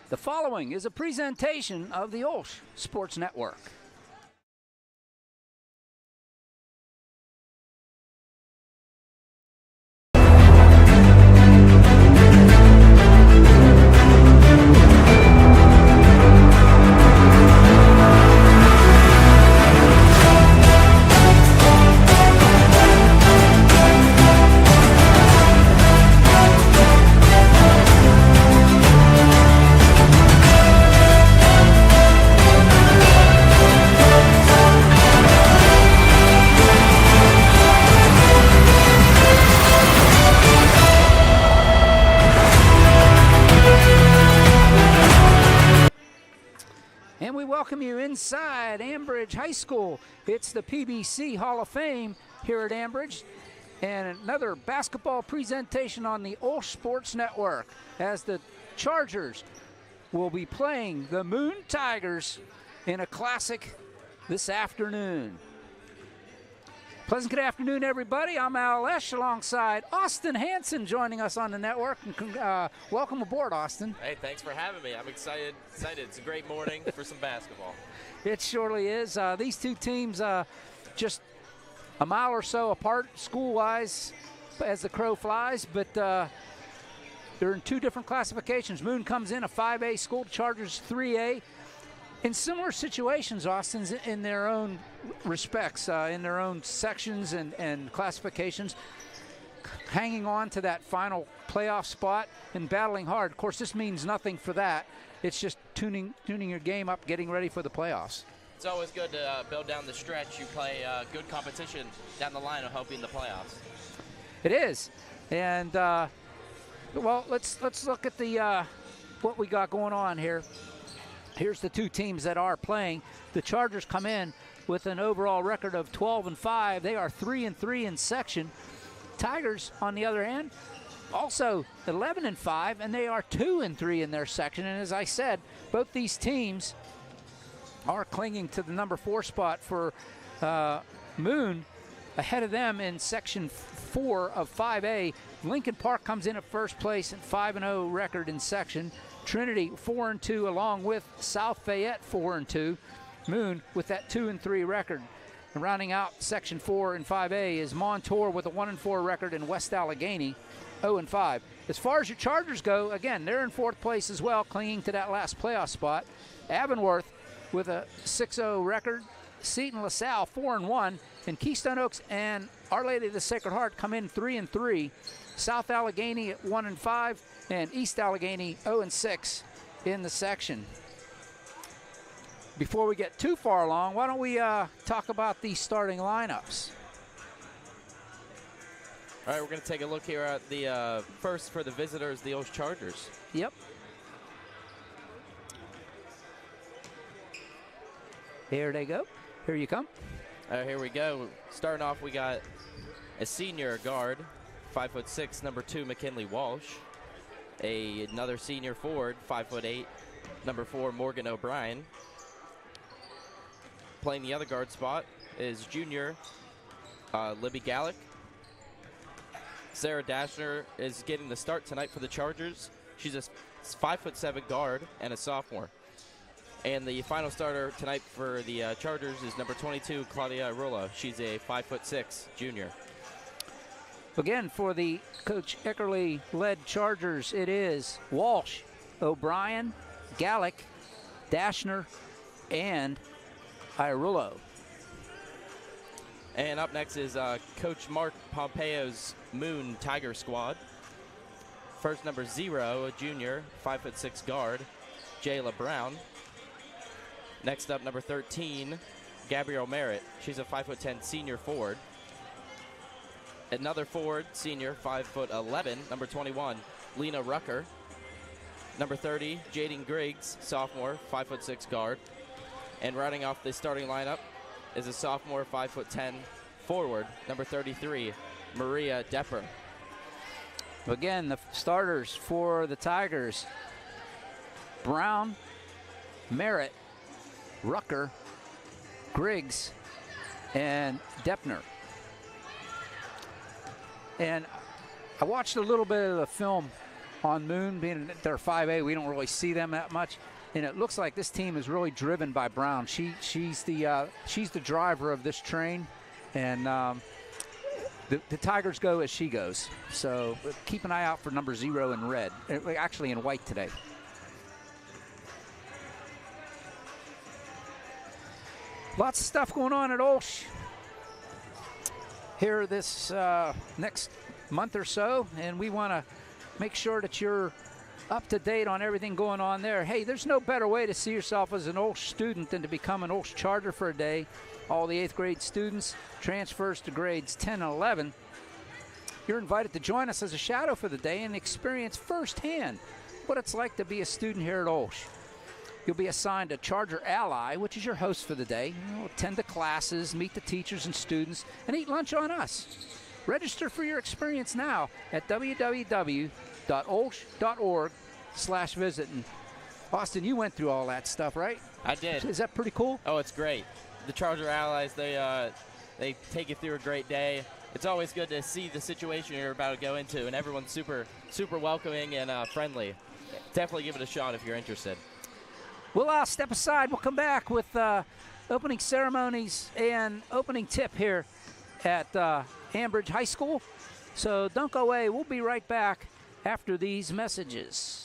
The following is a presentation of the OLSH Sports Network. And we welcome you inside Ambridge High School. It's the PBC Hall of Fame here at Ambridge. And another basketball presentation on the OLSH Sports Network as the Chargers will be playing the Moon Tigers in a classic this afternoon. Pleasant good afternoon, everybody. I'm OLSH alongside Austin Hanson joining us on the network. And welcome aboard, Austin. Hey, thanks for having me. I'm excited. It's a great morning for some basketball. It surely is. These two teams just a mile or so apart school-wise as the crow flies, but they're in two different classifications. Moon comes in a 5A school, Chargers 3A. In similar situations, Austin's in their own respects, in their own sections and classifications, hanging on to that final playoff spot and battling hard. Of course, this means nothing for that. It's just tuning your game up, getting ready for the playoffs. It's always good to build down the stretch. You play good competition down the line of hoping the playoffs. It is, and well, let's look at the what we got going on here. Here's the two teams that are playing. The Chargers come in with an overall record of 12-5. They are 3-3 in section. Tigers, on the other hand, also 11-5, and they are 2-3 in their section. And as I said, both these teams are clinging to the number 4 spot for Moon. Ahead of them in section 4 of 5A, Lincoln Park comes in at first place at 5-0 record in section. Trinity 4-2, along with South Fayette 4-2. Moon with that 2-3 record. And rounding out section 4 and 5A is Montour with a 1-4 record, and West Allegheny 0-5. As far as your Chargers go, again, they're in 4th place as well, clinging to that last playoff spot. Avonworth with a 6-0 record. Seton LaSalle 4-1, and Keystone Oaks and Our Lady of the Sacred Heart come in 3-3. South Allegheny at 1-5, and East Allegheny 0-6 in the section. Before we get too far along, why don't we talk about the starting lineups? All right, we're going to take a look here at the first for the visitors, the OLSH Chargers. Yep. Here they go. Here you come. Here we go. Starting off, we got a senior guard, 5'6", number 2, McKinley Walsh. Another senior forward, 5'8", number 4, Morgan O'Brien. Playing the other guard spot is junior Libby Gallick. Sarah Dashner is getting the start tonight for the Chargers. She's a 5'7" guard and a sophomore. And the final starter tonight for the Chargers is number 22, Claudia Arula. She's a 5'6" junior. Again, for the Coach Eckerly-led Chargers, it is Walsh, O'Brien, Gallick, Dashner, and Iarullo. And up next is Coach Mark Pompeo's Moon Tiger squad. First, number 0, a junior, 5'6" guard, Jayla Brown. Next up, number 13, Gabrielle Merritt. She's a 5'10" senior forward. Another forward, senior, 5'11", number 21, Lena Rucker. Number 30, Jaden Griggs, sophomore, 5'6" guard. And rounding off the starting lineup is a sophomore, 5'10" forward, number 33, Maria Depper. Again, the starters for the Tigers: Brown, Merritt, Rucker, Griggs, and Deppner. And I watched a little bit of the film on Moon, being they're 5A, we don't really see them that much. And it looks like this team is really driven by Brown. She's the driver of this train, and the Tigers go as she goes. So keep an eye out for number 0 in red, actually in white today. Lots of stuff going on at OLSH here this next month or so, and we want to make sure that you're up to date on everything going on there. Hey, there's no better way to see yourself as an OLSH student than to become an OLSH Charger for a day. All the 8th grade students, transfers to grades 10 and 11. You're invited to join us as a shadow for the day and experience firsthand what it's like to be a student here at OLSH. You'll be assigned a Charger ally, which is your host for the day. You'll attend the classes, meet the teachers and students, and eat lunch on us. Register for your experience now at www.olsh.org/visit. And Austin, you went through all that stuff, right? I did. Is that pretty cool? Oh, it's great. The Charger allies, they take you through a great day. It's always good to see the situation you're about to go into, and everyone's super welcoming and friendly. Definitely give it a shot if you're interested. We'll step aside. We'll come back with opening ceremonies and opening tip here at Ambridge High School. So don't go away. We'll be right back after these messages.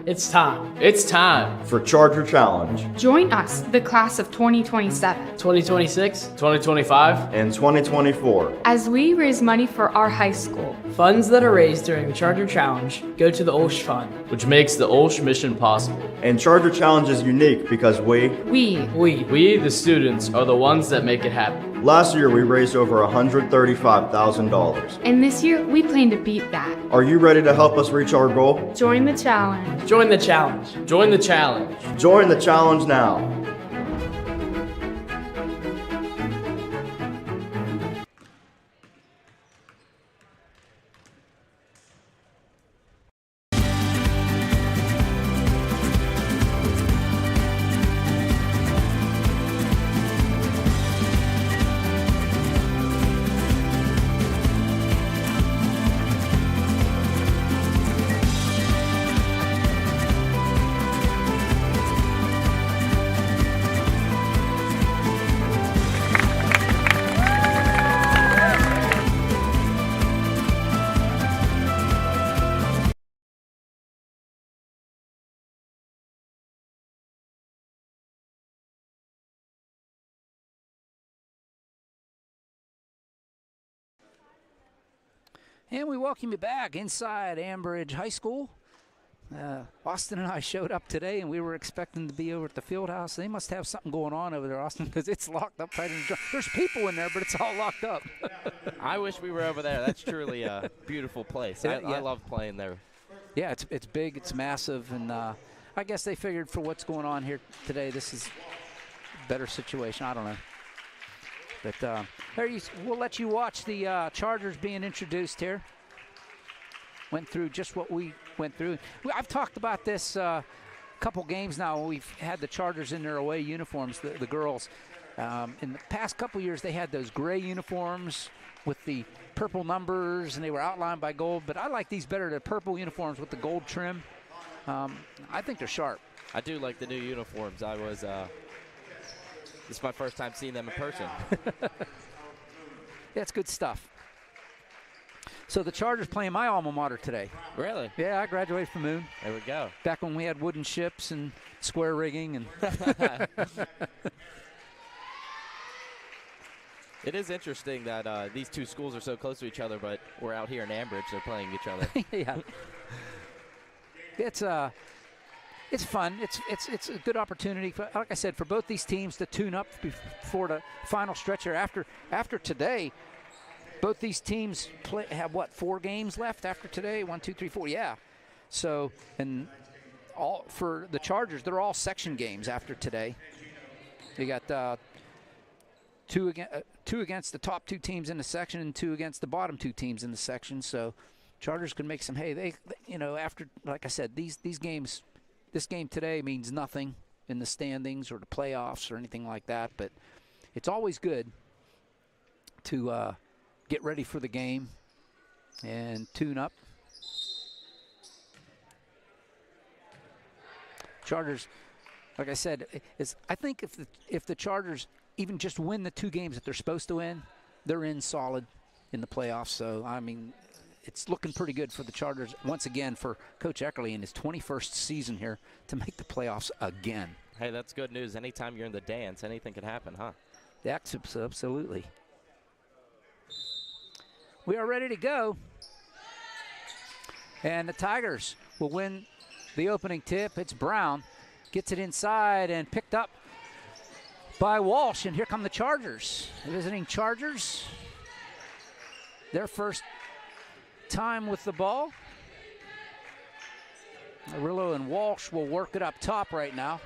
It's time. It's time for Charger Challenge. Join us, the class of 2027, 2026, 2025, and 2024, as we raise money for our high school. Funds that are raised during the Charger Challenge go to the OLSH Fund, which makes the OLSH mission possible. And Charger Challenge is unique because we, the students, are the ones that make it happen. Last year we raised over $135,000. And this year we plan to beat that. Are you ready to help us reach our goal? Join the challenge. Join the challenge. Join the challenge. Join the challenge now. And we welcome you back inside Ambridge High School. Austin and I showed up today, and we were expecting to be over at the field house. They must have something going on over there, Austin, because it's locked up tight. There's people in there, but it's all locked up. I wish we were over there. That's truly a beautiful place. I love playing there. Yeah, it's big, it's massive, and I guess they figured for what's going on here today, this is a better situation. I don't know. But we'll let you watch the Chargers being introduced here. Went through just what we went through. I've talked about this a couple games now when we've had the Chargers in their away uniforms, the girls. In the past couple years, they had those gray uniforms with the purple numbers, and they were outlined by gold. But I like these better, the purple uniforms with the gold trim. I think they're sharp. I do like the new uniforms. This is my first time seeing them in person. Yeah, it's good stuff. So the Chargers playing my alma mater today. Really? Yeah, I graduated from Moon. There we go. Back when we had wooden ships and square rigging. And It is interesting that these two schools are so close to each other, but we're out here in Ambridge. They're playing each other. Yeah. It's fun. It's a good opportunity, for, like I said, for both these teams to tune up before the final stretch here. After today, both these teams have, 4 games left after today? 1, 2, 3, 4, yeah. So, and all for the Chargers, they're all section games after today. You got two against the top 2 teams in the section and 2 against the bottom 2 teams in the section. So Chargers can make some hay. They after, like I said, these games, this game today means nothing in the standings or the playoffs or anything like that, but it's always good to get ready for the game and tune up Chargers, like I said, I think if the Chargers even just win the 2 games that they're supposed to win, they're in solid in the playoffs. So, I mean, it's looking pretty good for the Chargers, once again, for Coach Eckerly in his 21st season here to make the playoffs again. Hey, that's good news. Anytime you're in the dance, anything can happen, huh? Absolutely. We are ready to go. And the Tigers will win the opening tip. It's Brown. Gets it inside and picked up by Walsh. And here come the Chargers. The visiting Chargers. Their first time with the ball. Arillo and Walsh will work it up top right now.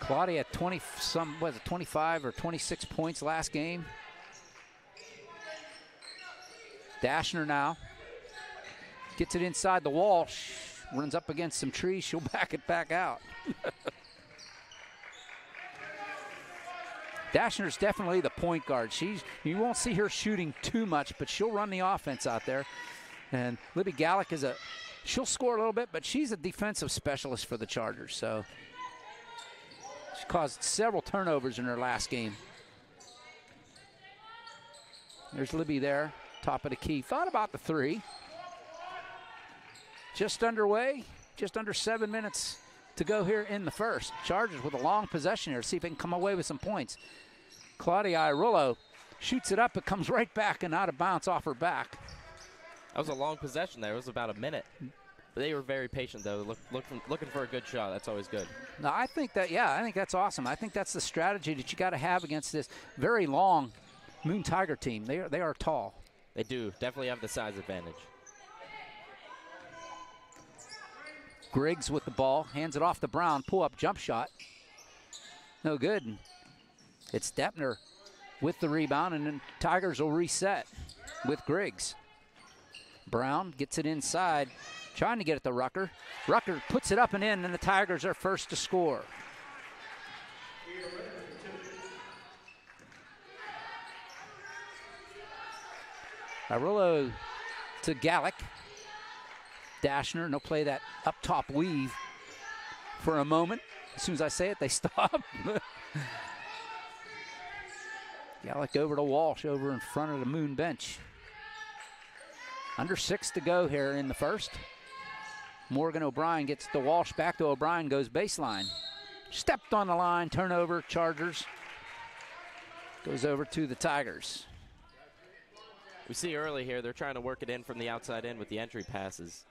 Claudia 25 or 26 points last game. Dashner now. Gets it inside the Walsh. Runs up against some trees. She'll back it back out. Dashner's definitely the point guard. You won't see her shooting too much, but she'll run the offense out there. And Libby Gallick she'll score a little bit, but she's a defensive specialist for the Chargers. So she caused several turnovers in her last game. There's Libby there, top of the key. Thought about the 3. Just underway, just under 7 minutes to go here in the first. Chargers with a long possession here to see if they can come away with some points. Claudia Arillo shoots it up. It comes right back and out of bounds off her back. That was a long possession there. It was about a minute. But they were very patient, though, looking for a good shot. That's always good. No, I think that's awesome. I think that's the strategy that you got to have against this very long Moon Tiger team. They are tall. They do definitely have the size advantage. Griggs with the ball, hands it off to Brown, pull-up jump shot. No good. And it's Deppner with the rebound, and then Tigers will reset with Griggs. Brown gets it inside, trying to get it to Rucker. Rucker puts it up and in, and the Tigers are first to score. Arillo to Gallick. Dashner, and they'll play that up-top weave for a moment. As soon as I say it, they stop. Gallick over to Walsh over in front of the Moon bench. Under 6 to go here in the first. Morgan O'Brien gets the Walsh back to O'Brien, goes baseline. Stepped on the line, turnover, Chargers. Goes over to the Tigers. We see early here, they're trying to work it in from the outside in with the entry passes.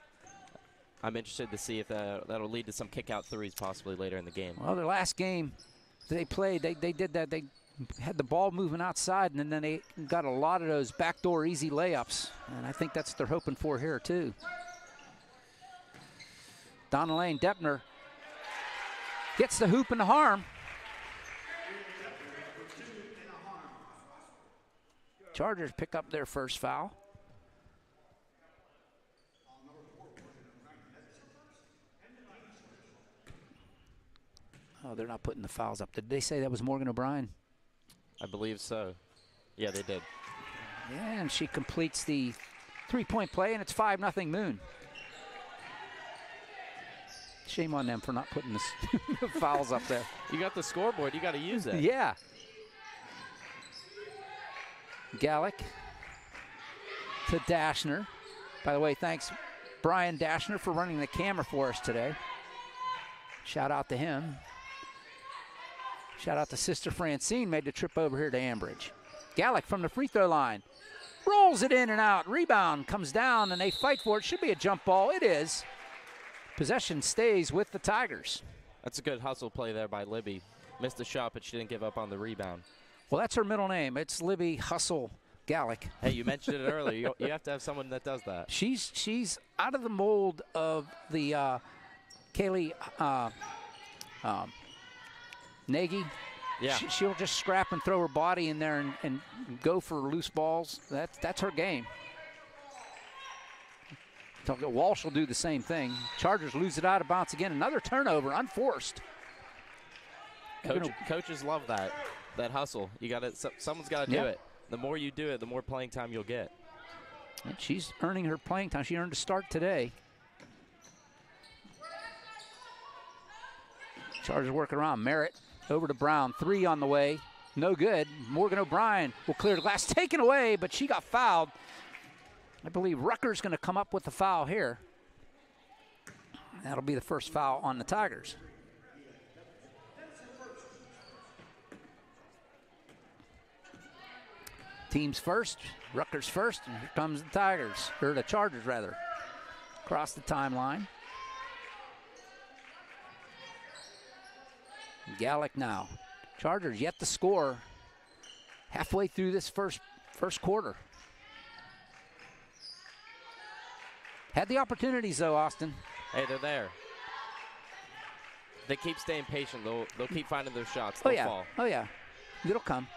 I'm interested to see if that'll lead to some kick-out 3s possibly later in the game. Well, their last game they played, they did that. They had the ball moving outside, and then they got a lot of those backdoor easy layups. And I think that's what they're hoping for here, too. Donna Lane Deppner gets the hoop and the harm. Chargers pick up their first foul. Oh, they're not putting the fouls up. Did they say that was Morgan O'Brien? I believe so. Yeah, they did. Yeah, and she completes the 3-point play, and it's 5-0 Moon. Shame on them for not putting the fouls up there. You got the scoreboard. You got to use it. Yeah. Gallick to Dashner. By the way, thanks, Brian Dashner, for running the camera for us today. Shout out to him. Shout out to Sister Francine, made the trip over here to Ambridge. Gallick from the free throw line. Rolls it in and out. Rebound comes down, and they fight for it. Should be a jump ball. It is. Possession stays with the Tigers. That's a good hustle play there by Libby. Missed the shot, but she didn't give up on the rebound. Well, that's her middle name. It's Libby Hustle Gallick. Hey, you mentioned it earlier. You have to have someone that does that. She's out of the mold of the Kaylee Nagy. Yeah. She'll just scrap and throw her body in there and go for loose balls. That's her game. Walsh will do the same thing. Chargers lose it out of bounds again. Another turnover, unforced. Coaches love that hustle. Someone's got to do it. The more you do it, the more playing time you'll get. And she's earning her playing time. She earned a start today. Chargers working around. Merritt over to Brown. 3 on the way. No good. Morgan O'Brien will clear the glass. Taken away, but she got fouled. I believe Rucker's going to come up with the foul here. That'll be the first foul on the Tigers. Teams first, Rutgers first, and here comes the Tigers, or the Chargers rather, across the timeline. Gallick now. Chargers yet to score halfway through this first quarter. Had the opportunities though, Austin. Hey, they're there. They keep staying patient. They'll keep finding their shots. They'll fall. Oh yeah, it'll come.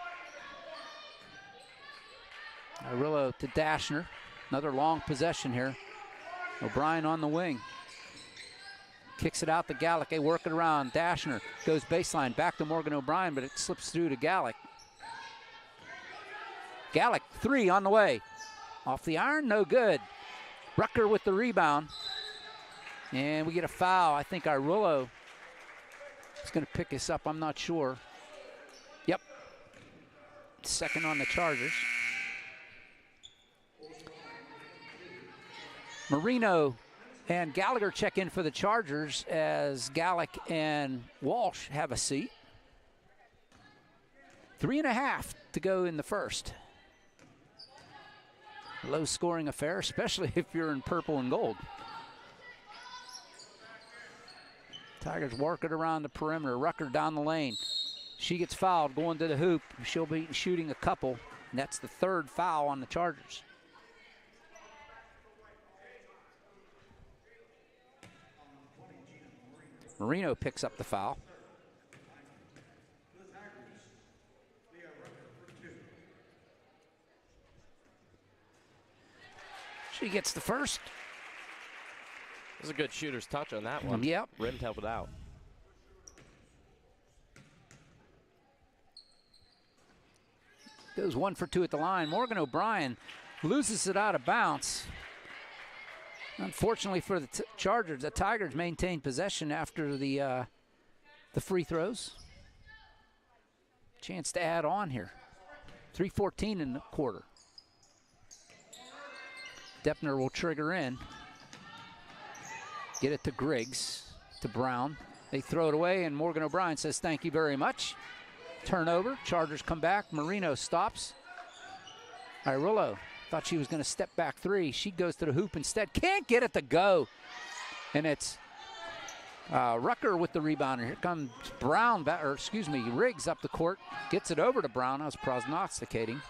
Arillo to Dashner. Another long possession here. O'Brien on the wing. Kicks it out to Gallick. They work it around. Dashner goes baseline. Back to Morgan O'Brien, but it slips through to Gallick. Gallick, 3 on the way. Off the iron, no good. Rucker with the rebound. And we get a foul. I think Arillo is going to pick this up. I'm not sure. Yep. Second on the Chargers. Marino and Gallagher check in for the Chargers as Gallick and Walsh have a seat. 3.5 to go in the first. Low scoring affair, especially if you're in purple and gold. Tigers work it around the perimeter. Rucker down the lane. She gets fouled going to the hoop. She'll be shooting a couple, and that's the 3rd foul on the Chargers. Marino picks up the foul. She gets the first. It was a good shooter's touch on that one. Yep. Rim helped it out. Goes 1 for 2 at the line. Morgan O'Brien loses it out of bounds. Unfortunately for the Chargers, the Tigers maintain possession after the free throws. Chance to add on here. 3:14 in the quarter. Deppner will trigger in. Get it to Griggs, to Brown. They throw it away, and Morgan O'Brien says, thank you very much. Turnover. Chargers come back. Marino stops. Arillo thought she was going to step back 3. She goes to the hoop instead. Can't get it to go. And it's Rucker with the rebound. And here comes Brown, Riggs up the court. Gets it over to Brown. I was prognosticating.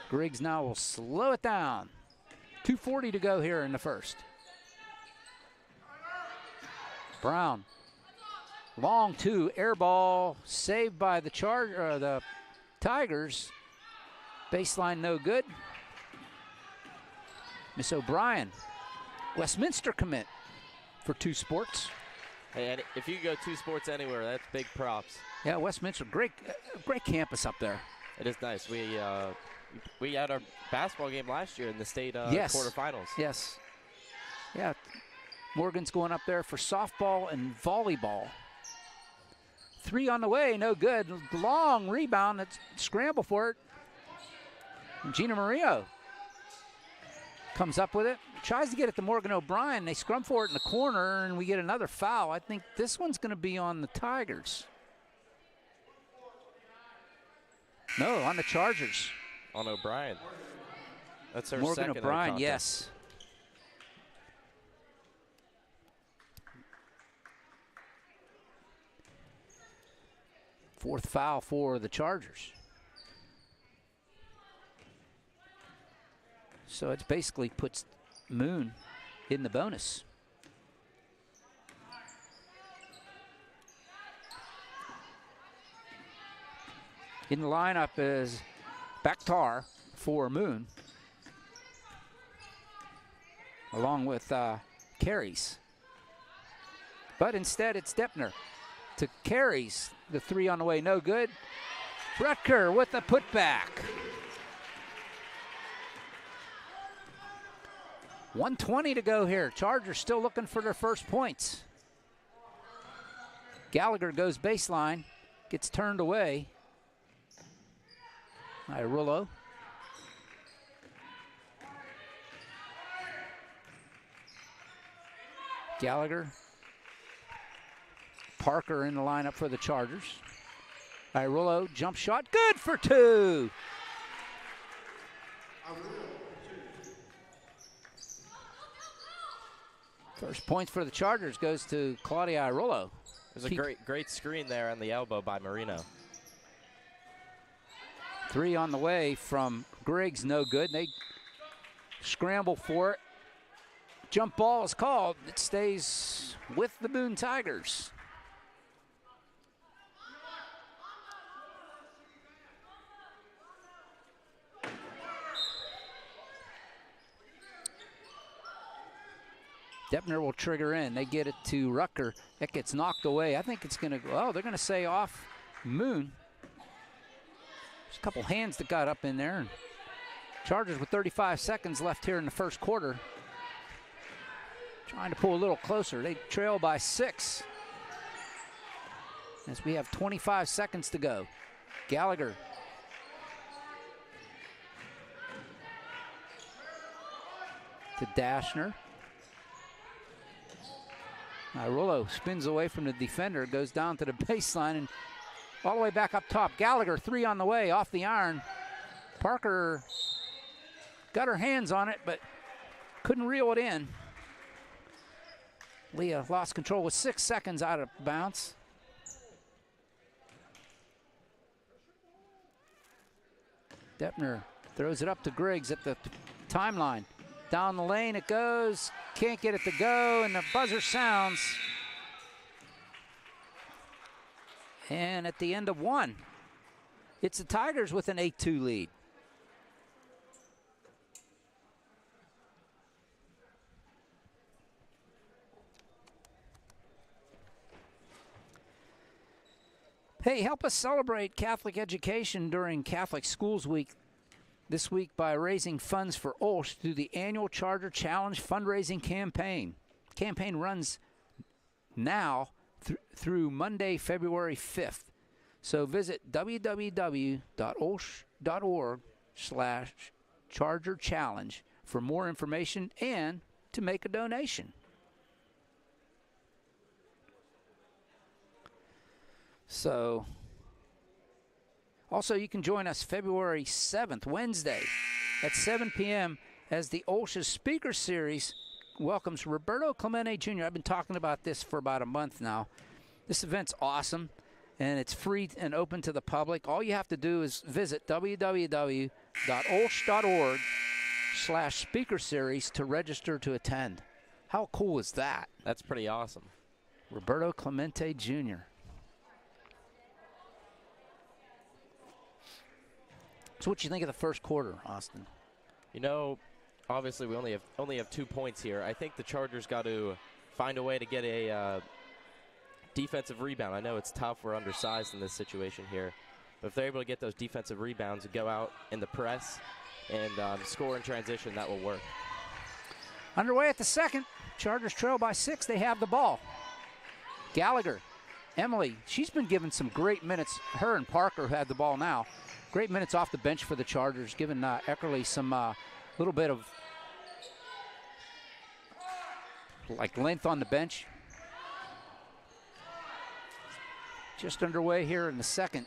Griggs now will slow it down. 2:40 to go here in the first. Brown. Long 2, air ball, saved by the the Tigers. Baseline no good. Miss O'Brien, Westminster commit for 2 Sports. Hey, and if you can go 2 Sports anywhere, that's big props. Yeah, Westminster, great campus up there. It is nice. We had our basketball game last year in the state quarterfinals. Yes. Yeah, Morgan's going up there for softball and volleyball. 3 on the way, no good. Long rebound, let's scramble for it. And Gina Murillo comes up with it, tries to get it to Morgan O'Brien. They scrum for it in the corner, and we get another foul. I think this one's going to be on the Tigers. No, on the Chargers. On O'Brien. That's her Morgan second. O'Brien, yes. Fourth foul for the Chargers. So it basically puts Moon in the bonus. In the lineup is Bakhtar for Moon, along with Carries. But instead it's Deppner to Carries. The 3 on the way, no good. Rutger with the putback. 1:20 to go here. Chargers still looking for their first points. Gallagher goes baseline, gets turned away. Irullo. Gallagher. Parker in the lineup for the Chargers. Irullo, jump shot, good for 2. First points for the Chargers goes to Claudia Irullo. There's a great screen there on the elbow by Marino. 3 on the way from Griggs, no good. They scramble for it. Jump ball is called. It stays with the Boone Tigers. Deppner will trigger in. They get it to Rucker. That gets knocked away. I think it's going to go. Oh, they're going to say off Moon. There's a couple hands that got up in there. Chargers with 35 seconds left here in the first quarter. Trying to pull a little closer. They trail by 6. As we have 25 seconds to go. Gallagher. To Dashner. Irullo spins away from the defender, goes down to the baseline and all the way back up top. Gallagher, 3 on the way, off the iron. Parker got her hands on it, but couldn't reel it in. Leah lost control with 6 seconds out of bounds. Deppner throws it up to Griggs at the timeline. Down the lane it goes. Can't get it to go, and the buzzer sounds. And at the end of 1, it's the Tigers with an 8-2 lead. Hey, help us celebrate Catholic education during Catholic Schools Week this week by raising funds for OLSH through the annual Charger Challenge fundraising campaign. The campaign runs now through Monday, February 5th. So visit www.olsh.org/Charger Challenge for more information and to make a donation. So, also you can join us February 7th, Wednesday at 7 p.m. as the OLSH Speaker Series welcomes Roberto Clemente Jr. I've been talking about this for about a month now. This event's awesome, and it's free and open to the public. All you have to do is visit www.olsh.org/speaker series to register to attend. How cool is that? That's pretty awesome. Roberto Clemente Jr. So what you think of the first quarter, Austin? You know, obviously we only have 2 points here. I think the Chargers got to find a way to get a defensive rebound. I know it's tough. We're undersized in this situation here. But if they're able to get those defensive rebounds and go out in the press and score in transition, that will work. Underway at the second. Chargers trail by 6. They have the ball. Gallagher. Emily, she's been given some great minutes. Her and Parker have the ball now. Great minutes off the bench for the Chargers, giving Eckerly some little bit of length on the bench. Just underway here in the second.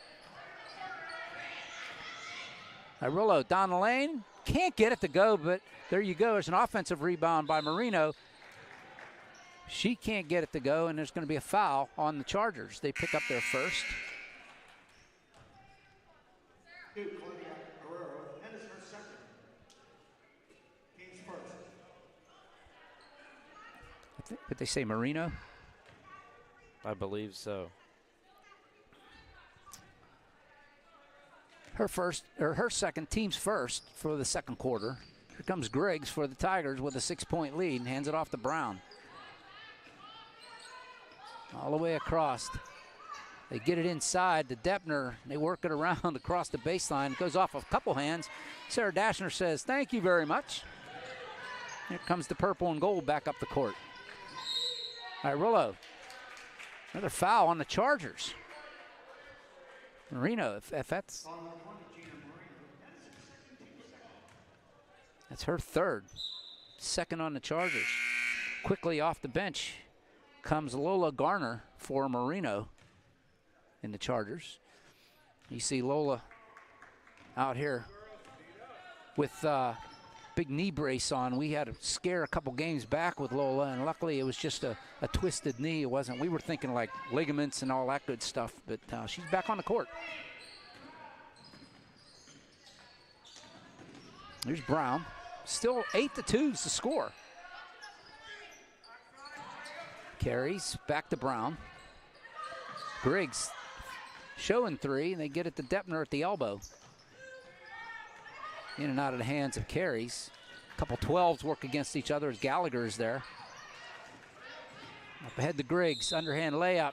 Irullo down the lane. Can't get it to go, but there you go. There's an offensive rebound by Marino. She can't get it to go, and there's going to be a foul on the Chargers. They pick up their first. Did they say Marino? I believe so. Her first, or her second, team's first for the second quarter. Here comes Griggs for the Tigers with a 6-point lead and hands it off to Brown. All the way across. They get it inside to Deppner. They work it around across the baseline. It goes off a couple hands. Sarah Dashner says, thank you very much. Here comes the purple and gold back up the court. Irullo Another foul on the Chargers. Marino, if that's her third. Second on the Chargers. Quickly off the bench comes Lola Garner for Marino in the Chargers. You see Lola out here with big knee brace on. We had a scare a couple games back with Lola, and luckily it was just a twisted knee. It wasn't, we were thinking like ligaments and all that good stuff, but she's back on the court. There's Brown. Still 8-2 is the score. Carries back to Brown. Griggs showing three, and they get it to Deppner at the elbow. In and out of the hands of Carries. A couple 12s work against each other as Gallagher's there. Up ahead to Griggs, underhand layup.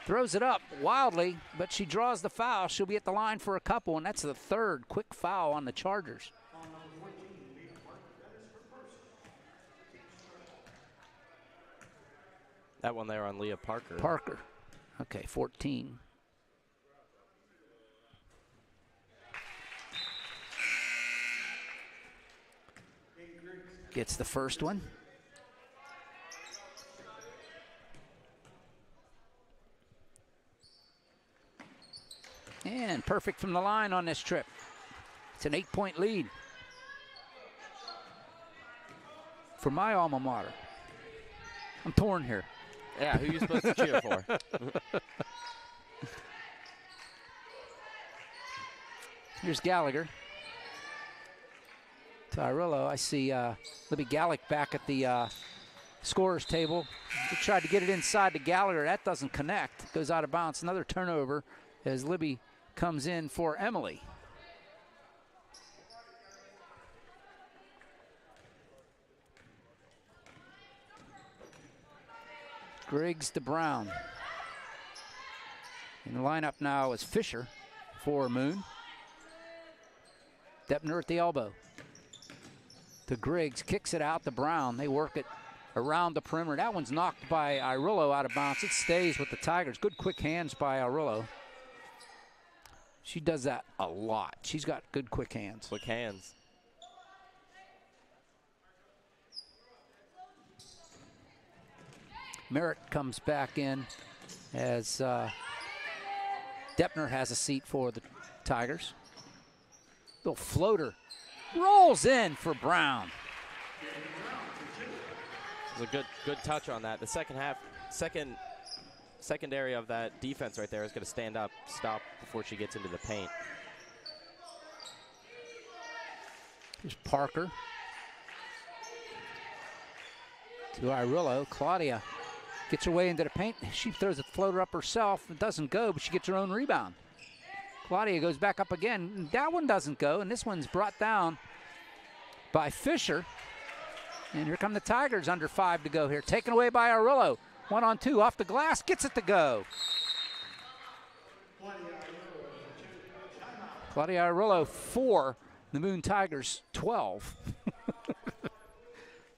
Throws it up wildly, but she draws the foul. She'll be at the line for a couple, and that's the third quick foul on the Chargers. That one there on Leah Parker. Parker. Okay, 14. Gets the first one. And perfect from the line on this trip. It's an 8-point lead for my alma mater. I'm torn here. Yeah, who are you supposed to cheer for? Here's Gallagher. Tyrillo, I see Libby Gallick back at the scorer's table. He tried to get it inside to Gallagher. That doesn't connect. Goes out of bounds. Another turnover as Libby comes in for Emily. Griggs to Brown. In the lineup now is Fisher for Moon. Deppner at the elbow. To Griggs, kicks it out to Brown. They work it around the perimeter. That one's knocked by Irillo out of bounds. It stays with the Tigers. Good quick hands by Irillo. She does that a lot. She's got good quick hands. Quick hands. Merritt comes back in as Deppner has a seat for the Tigers. Little floater rolls in for Brown. It was a good touch on that. The secondary of that defense right there is going to stand up, stop before she gets into the paint. Here's Parker. To Irillo. Claudia gets her way into the paint. She throws a floater up herself. It doesn't go, but she gets her own rebound. Claudia goes back up again. That one doesn't go, and this one's brought down by Fisher. And here come the Tigers, under 5 to go here. Taken away by Irillo. 1-on-2 off the glass, gets it to go. Claudia Irillo 4, the Moon Tigers 12.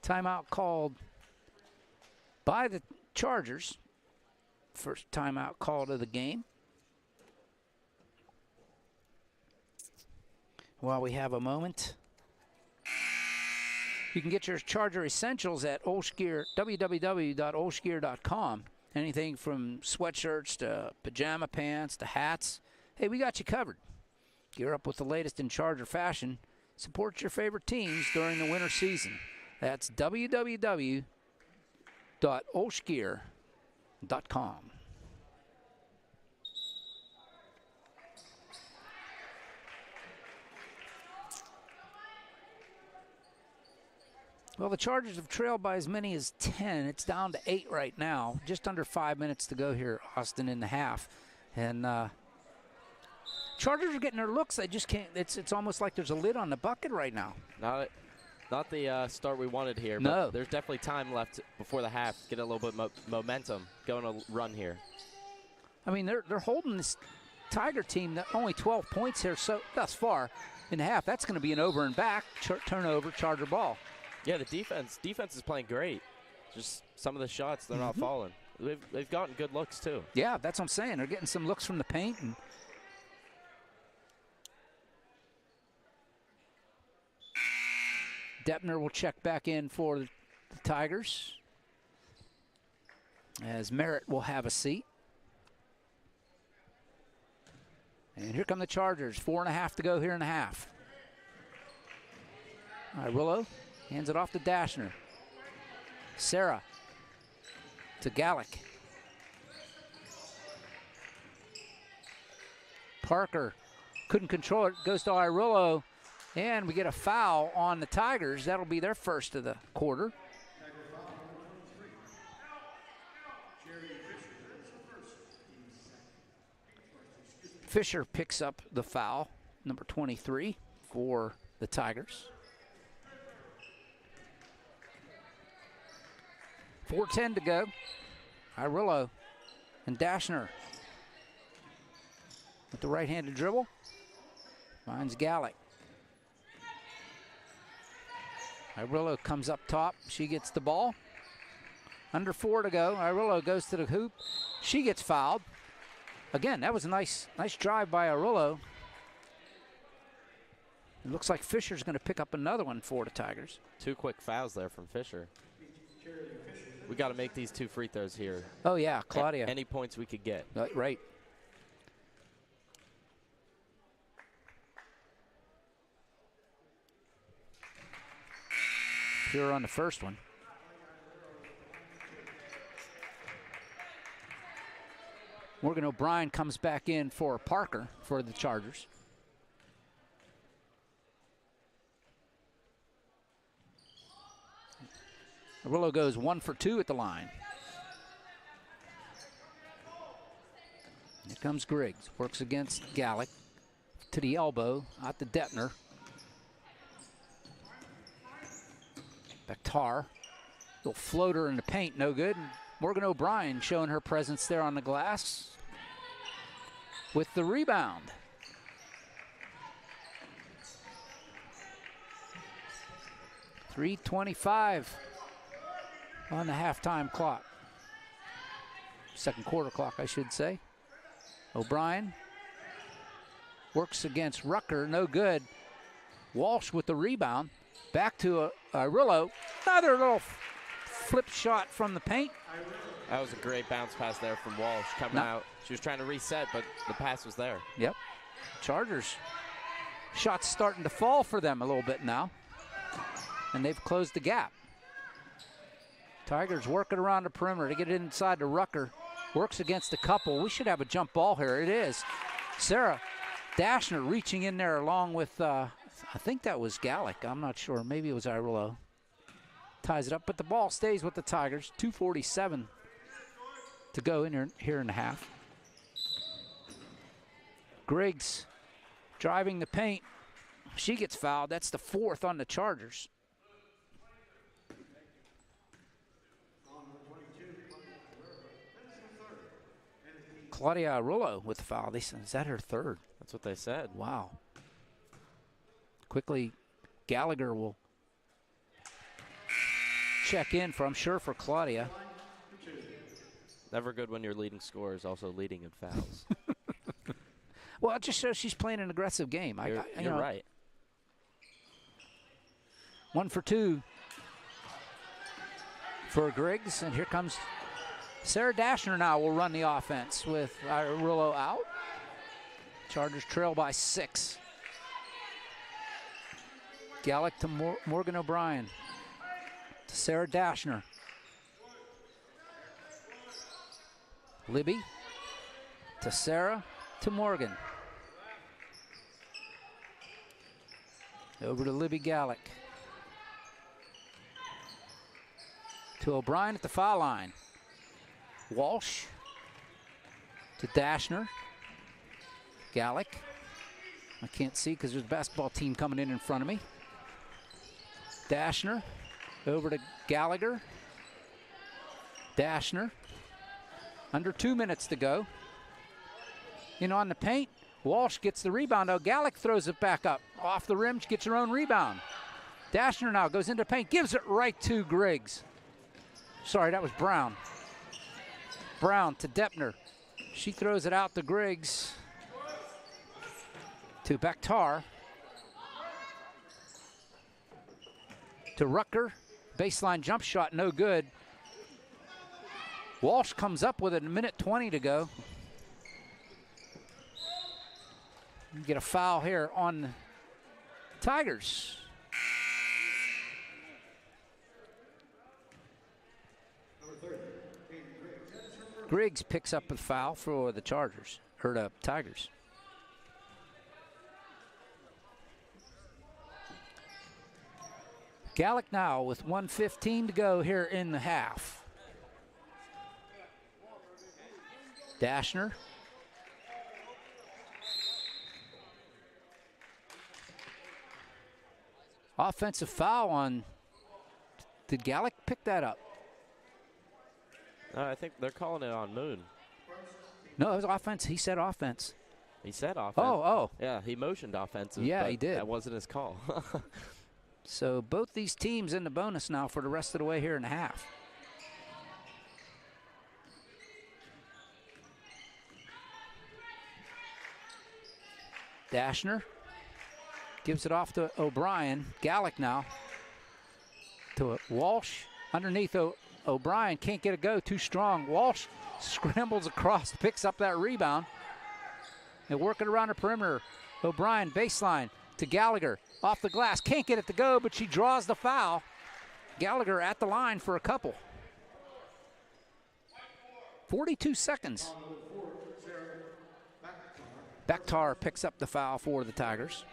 Timeout called by the Chargers. First timeout called of the game. While we have a moment, you can get your Charger essentials at OLSH Gear, www.olshgear.com. Anything from sweatshirts to pajama pants to hats. Hey, we got you covered. Gear up with the latest in Charger fashion. Support your favorite teams during the winter season. That's www.olshgear.com. Well, the Chargers have trailed by as many as 10. It's down to 8 right now. Just under 5 minutes to go here, Austin, in the half. And Chargers are getting their looks. They just can't. It's almost like there's a lid on the bucket right now. Not the start we wanted here. No. But there's definitely time left before the half. Get a little bit momentum. Going a run here. I mean, they're holding this Tiger team to only 12 points here thus far in the half. That's going to be an over and back turnover, Charger ball. Yeah, the defense is playing great. Just some of the shots, they're not falling. they've gotten good looks too. Yeah, that's what I'm saying. They're getting some looks from the paint. And Deppner will check back in for the Tigers, as Merritt will have a seat. And here come the Chargers. 4.5 to go here in the half. Irillo hands it off to Dashner. Sarah to Gallick. Parker couldn't control it. Goes to Irillo. And we get a foul on the Tigers. That'll be their first of the quarter. Fisher picks up the foul, number 23 for the Tigers. 4:10 to go. Irillo and Dashner with the right-handed dribble. Finds Gallick. Irillo comes up top. She gets the ball. Under 4 to go. Irillo goes to the hoop. She gets fouled. Again, that was a nice drive by Irillo. It looks like Fisher's going to pick up another one for the Tigers. 2 quick fouls there from Fisher. We got to make these 2 free throws here. Oh, yeah, Claudia. Any points we could get. Right. Pure on the first one. Morgan O'Brien comes back in for Parker for the Chargers. Irillo goes 1 for 2 at the line. Here comes Griggs. Works against Gallick. To the elbow. Out to Deppner. Bakhtar. Little floater in the paint. No good. And Morgan O'Brien showing her presence there on the glass with the rebound. .325 on the halftime clock. Second quarter clock, I should say. O'Brien works against Rucker, no good. Walsh with the rebound. Back to Irillo. Another little flip shot from the paint. That was a great bounce pass there from Walsh coming out. She was trying to reset, but the pass was there. Yep. Chargers. Shots starting to fall for them a little bit now. And they've closed the gap. Tigers working around the perimeter to get it inside to Rucker. Works against a couple. We should have a jump ball here. It is. Sarah Dashner reaching in there along with, I think that was Gallick. I'm not sure. Maybe it was Irillo. Ties it up, but the ball stays with the Tigers. 2:47 to go in here in the half. Griggs driving the paint. She gets fouled. That's the 4th on the Chargers. Claudia Irillo with the foul. They said, is that her 3rd? That's what they said. Wow. Quickly, Gallagher will check in for, I'm sure, for Claudia. Never good when your leading scorer is also leading in fouls. Well, it just shows she's playing an aggressive game. You're right. 1 for 2 for Griggs, and here comes Sarah Dashner now will run the offense with Irillo out. Chargers trail by 6. Gallick to Morgan O'Brien. To Sarah Dashner. Libby to Sarah to Morgan. Over to Libby Gallick. To O'Brien at the foul line. Walsh to Dashner. Gallick. I can't see because there's a basketball team coming in front of me. Dashner over to Gallagher. Dashner. Under 2 minutes to go. In on the paint. Walsh gets the rebound. Oh, Gallick throws it back up. Off the rim, she gets her own rebound. Dashner now goes into paint, gives it right to Griggs. Sorry, that was Brown. Brown to Deppner. She throws it out to Griggs. To Bakhtar. To Rucker. Baseline jump shot, no good. Walsh comes up with it, 1:20 to go. You get a foul here on Tigers. Griggs picks up a foul for the Chargers, or the Tigers. Gallick now with 1:15 to go here in the half. Dashner. Offensive foul on, did Gallick pick that up? I think they're calling it on Moon. No, it was offense. He said offense. He said offense. Oh. Yeah, he motioned offensive. Yeah, but he did. That wasn't his call. So both these teams in the bonus now for the rest of the way here in the half. Dashner gives it off to O'Brien. Gallick now to Walsh. Underneath O'Brien, can't get a go, too strong. Walsh scrambles across, picks up that rebound. They're working around the perimeter. O'Brien, baseline to Gallagher. Off the glass, can't get it to go, but she draws the foul. Gallagher at the line for a couple. 42 seconds. Bakhtar picks up the foul for the Tigers.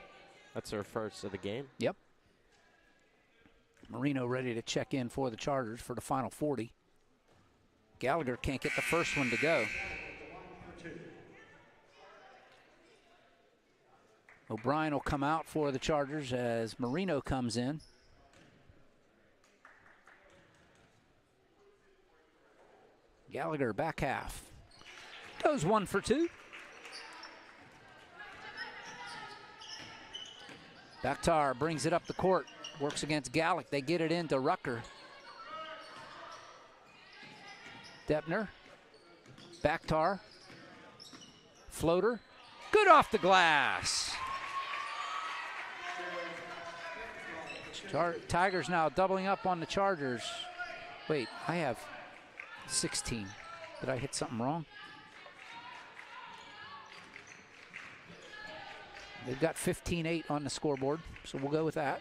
That's her first of the game. Yep. Marino ready to check in for the Chargers for the final 40. Gallagher can't get the first one to go. O'Brien will come out for the Chargers as Marino comes in. Gallagher back half. Goes 1 for 2. Bakhtar brings it up the court. Works against Gallick. They get it into Rucker. Deppner. Bakhtar. Floater. Good off the glass. Tigers now doubling up on the Chargers. Wait, I have 16. Did I hit something wrong? They've got 15-8 on the scoreboard, so we'll go with that.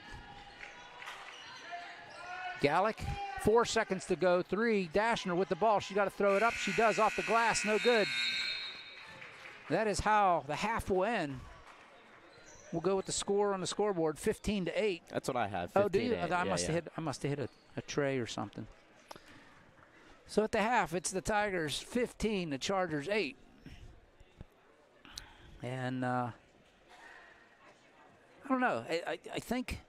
Gallick, 4 seconds to go. 3, Dashner with the ball. She got to throw it up. She does, off the glass, no good. That is how the half will end. We'll go with the score on the scoreboard, 15-8. That's what I have. Oh, do you? I must have hit a tray or something. So at the half, it's the Tigers 15, the Chargers 8. And I don't know. I think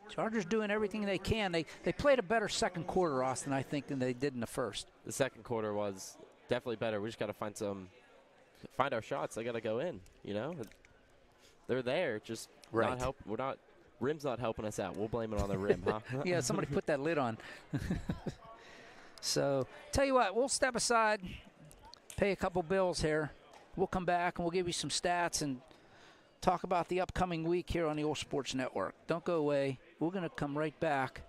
Chargers doing everything they can. They played a better second quarter, Austin, I think, than they did in the first. The second quarter was definitely better. We just got to find our shots. They got to go in, you know? They're there, just right. Rim's not helping us out. We'll blame it on the rim, huh? Yeah, somebody put that lid on. So, tell you what, we'll step aside, pay a couple bills here. We'll come back and we'll give you some stats and talk about the upcoming week here on the OLSH Sports Network. Don't go away. We're going to come right back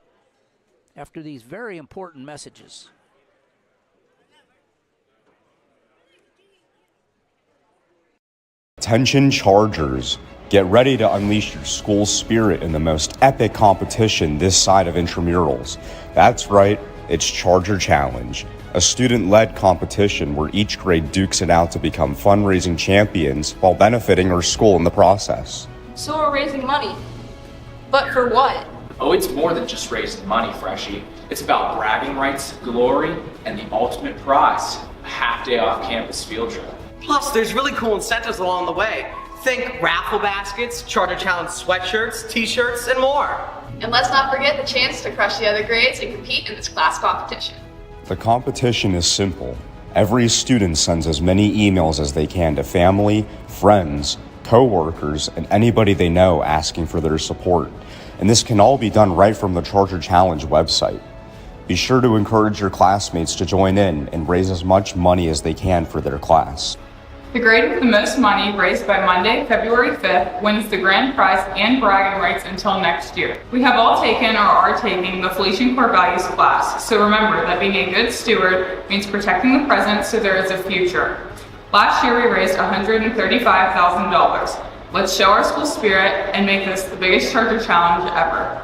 after these very important messages. Attention Chargers, get ready to unleash your school spirit in the most epic competition this side of intramurals. That's right, it's Charger Challenge, a student-led competition where each grade dukes it out to become fundraising champions while benefiting our school in the process. So we're raising money. But for what? Oh, it's more than just raising money, Freshie. It's about bragging rights, glory, and the ultimate prize, a half-day off-campus field trip. Plus, there's really cool incentives along the way. Think raffle baskets, Charter Challenge sweatshirts, t-shirts, and more. And let's not forget the chance to crush the other grades and compete in this class competition. The competition is simple. Every student sends as many emails as they can to family, friends, co-workers, and anybody they know asking for their support. And this can all be done right from the Charger Challenge website. Be sure to encourage your classmates to join in and raise as much money as they can for their class. The grade with the most money raised by Monday, February 5th wins the grand prize and bragging rights until next year. We have all taken or are taking the Felician Core Values class, so remember that being a good steward means protecting the present so there is a future. Last year we raised $135,000. Let's show our school spirit and make this the biggest Charger Challenge ever.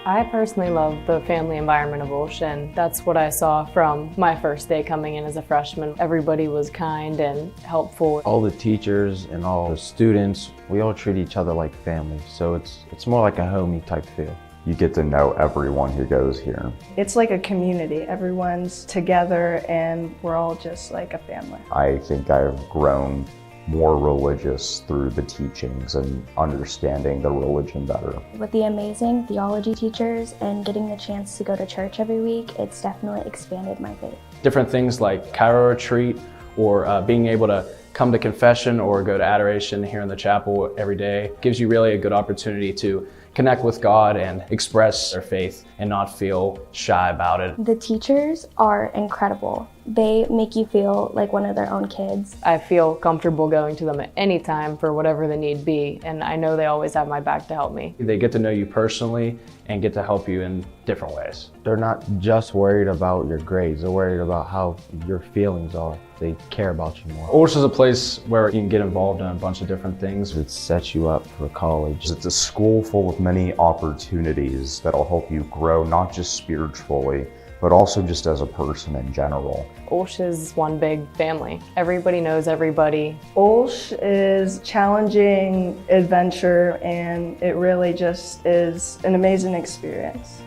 I personally love the family environment of OLSH, and that's what I saw from my first day coming in as a freshman. Everybody was kind and helpful. All the teachers and all the students, we all treat each other like family, so it's more like a homey type feel. You get to know everyone who goes here. It's like a community. Everyone's together and we're all just like a family. I think I've grown more religious through the teachings and understanding the religion better. With the amazing theology teachers and getting the chance to go to church every week, it's definitely expanded my faith. Different things like Cairo retreat or being able to come to confession or go to adoration here in the chapel every day gives you really a good opportunity to connect with God and express their faith and not feel shy about it. The teachers are incredible. They make you feel like one of their own kids. I feel comfortable going to them at any time for whatever the need be, and I know they always have my back to help me. They get to know you personally and get to help you in different ways. They're not just worried about your grades, they're worried about how your feelings are. They care about you more. OLSH is a place where you can get involved in a bunch of different things. It sets you up for college. It's a school full of many opportunities that'll help you grow not just spiritually, but also just as a person in general. OLSH is one big family. Everybody knows everybody. OLSH is challenging adventure and it really just is an amazing experience.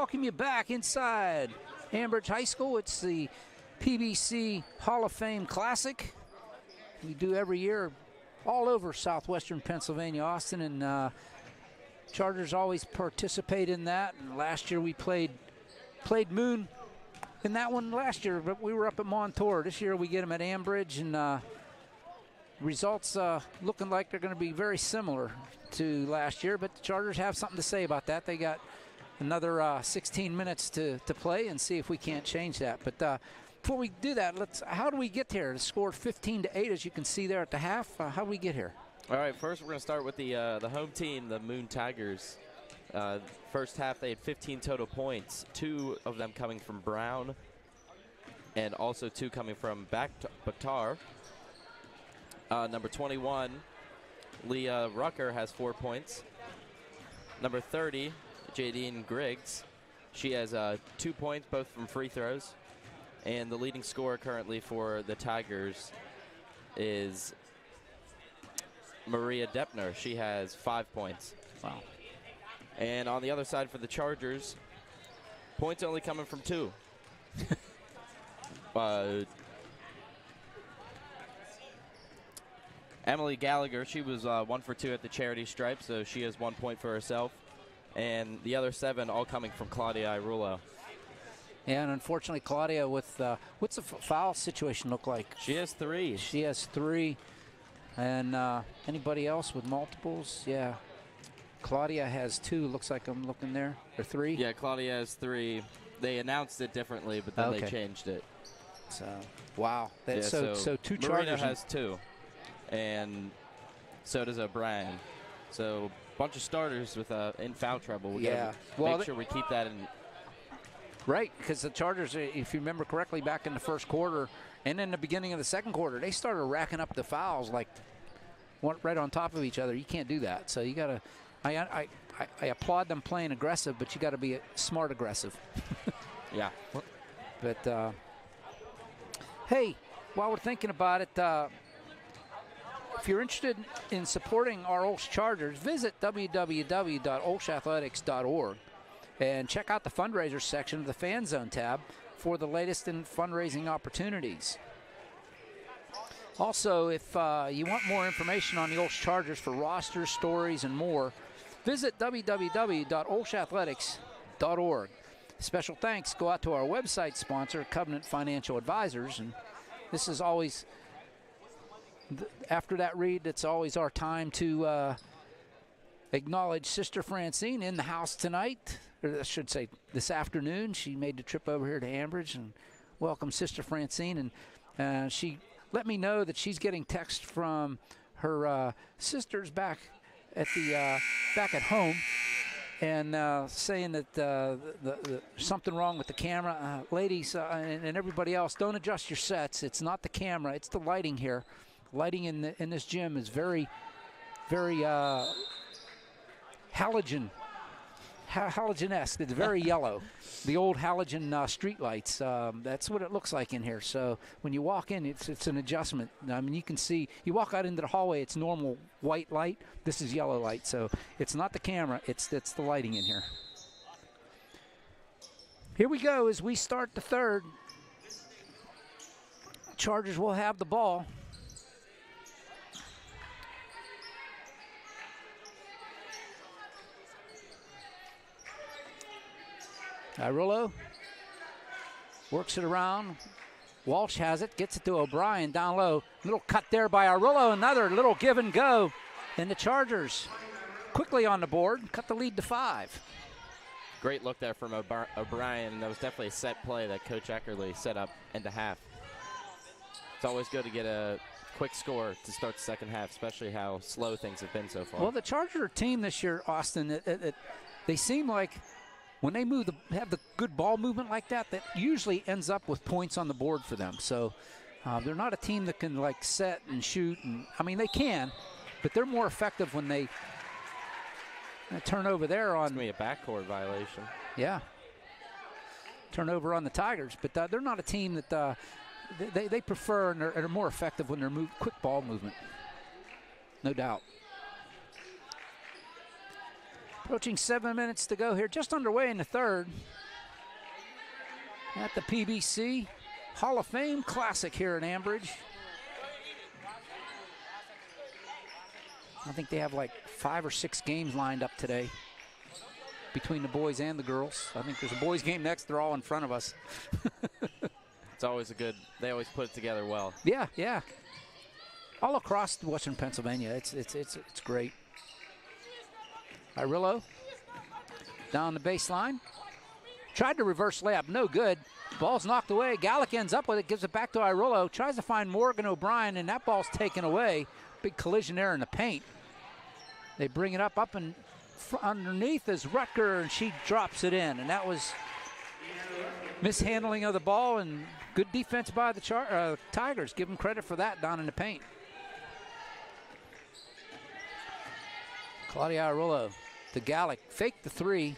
welcome you back inside Ambridge High School. It's the PBC Hall of Fame Classic. We do every year all over southwestern Pennsylvania, Austin, and Chargers always participate in that. And last year we played Moon in that one last year, but we were up at Montour. This year we get them at Ambridge, and results looking like they're going to be very similar to last year, but the Chargers have something to say about that. They got another 16 minutes to play and see if we can't change that. But before we do that, how do we get here? The score 15-8, as you can see there at the half. How do we get here? All right, first we're going to start with the home team, the Moon Tigers. First half, they had 15 total points, 2 of them coming from Brown, and also 2 coming from Bakhtar. Number 21, Leah Rucker, has 4 points. Number 30, Jadine Griggs, she has 2 points, both from free throws. And the leading scorer currently for the Tigers is Maria Deppner. She has 5 points. Wow. And on the other side for the Chargers, points only coming from 2. Emily Gallagher, she was 1 for 2 at the charity stripe, so she has 1 point for herself. And the other 7 all coming from Claudia Irulo. And unfortunately, Claudia, with what's the foul situation look like? She has 3. She has 3. And anybody else with multiples? Yeah. Claudia has 2, looks like I'm looking there. Or 3? Yeah, Claudia has 3. They announced it differently, but then they changed it. So, wow. So 2 Marina Chargers. has 2. And so does O'Brien. So bunch of starters with in foul trouble. We gotta make sure we keep that in. Right, because the Chargers, if you remember correctly, back in the first quarter and in the beginning of the second quarter, they started racking up the fouls like right on top of each other. You can't do that. So you got to I applaud them playing aggressive, but you got to be smart aggressive. Yeah. But, hey, while we're thinking about it, if you're interested in supporting our OLSH Chargers, visit www.olshathletics.org and check out the fundraiser section of the Fan Zone tab for the latest in fundraising opportunities. Also, if you want more information on the OLSH Chargers for rosters, stories, and more, visit www.olshathletics.org. Special thanks go out to our website sponsor, Covenant Financial Advisors. And this is always, after that read, it's always our time to acknowledge Sister Francine in the house tonight, or I should say this afternoon. She made the trip over here to Ambridge, and welcome Sister Francine. And she let me know that she's getting text from her sisters back at home, and saying that something wrong with the camera. Ladies and everybody else, don't adjust your sets. It's not the camera, it's the lighting here. Lighting in this gym is very, very halogen-esque. It's very yellow. The old halogen street lights. That's what it looks like in here. So when you walk in, it's an adjustment. I mean, you can see, you walk out into the hallway, it's normal white light. This is yellow light. So it's not the camera, it's the lighting in here. Here we go as we start the third. Chargers will have the ball. Irulo works it around. Walsh has it, gets it to O'Brien down low. Little cut there by Irulo, another little give and go. And the Chargers quickly on the board, cut the lead to 5. Great look there from O'Brien. That was definitely a set play that Coach Eckerly set up into half. It's always good to get a quick score to start the second half, especially how slow things have been so far. Well, the Charger team this year, Austin, they seem like when they have the good ball movement like that, that usually ends up with points on the board for them. So they're not a team that can like set and shoot. And I mean, they can, but they're more effective when they turn over there on. It's going to be a backcourt violation. Yeah. Turnover on the Tigers, but they're not a team that they prefer and are more effective when they're quick ball movement. No doubt. Approaching 7 minutes to go here, just underway in the third. At the PBC Hall of Fame Classic here in Ambridge. I think they have like 5 or 6 games lined up today between the boys and the girls. I think there's a boys game next. They're all in front of us. It's always they always put it together well. Yeah, yeah. All across Western Pennsylvania, it's great. Irillo down the baseline. Tried to reverse layup, no good. Ball's knocked away. Gallic ends up with it, gives it back to Irillo. Tries to find Morgan O'Brien, and that ball's taken away. Big collision there in the paint. They bring it up and underneath is Rutger, and she drops it in. And that was mishandling of the ball and good defense by the Tigers. Give them credit for that down in the paint. Claudia Irillo to Gallic. Fake the three.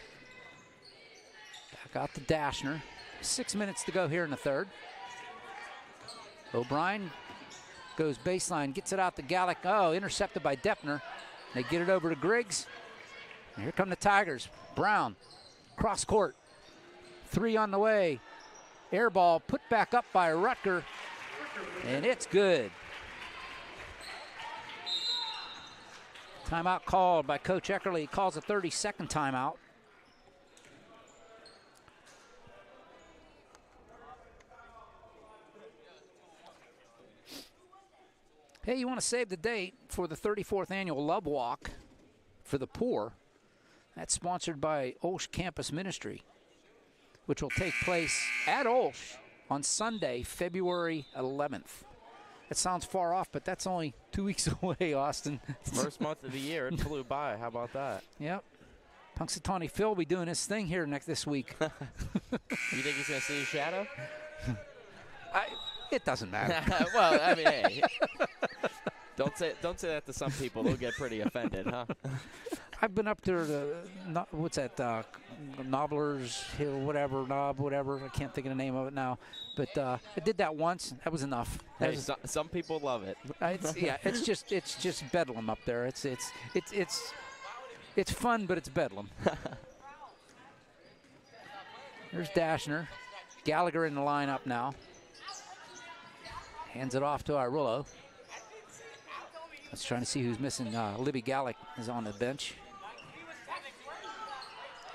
Back out to Dashner. 6 minutes to go here in the third. O'Brien goes baseline, gets it out to Gallic. Oh, intercepted by Deppner. They get it over to Griggs. And here come the Tigers. Brown, cross court. 3 on the way. Air ball put back up by Rutger. And it's good. Timeout called by Coach Eckerly. He calls a 30-second timeout. Hey, you want to save the date for the 34th annual Love Walk for the poor? That's sponsored by OLSH Campus Ministry, which will take place at OLSH on Sunday, February 11th. That sounds far off, but that's only 2 weeks away, Austin. First month of the year, it flew by. How about that? Yep. Punxsutawney Phil will be doing his thing here this week. You think he's going to see his shadow? It doesn't matter. Well, I mean, hey. Don't say that to some people. They'll get pretty offended, huh? I've been up there to, what's that, Nobbler's Hill, whatever. I can't think of the name of it now. But I did that once. That was enough. Hey, some people love it. It's just bedlam up there. It's fun, but it's bedlam. There's Dashner. Gallagher in the lineup now. Hands it off to Irillo. Let's try to see who's missing. Libby Gallic is on the bench.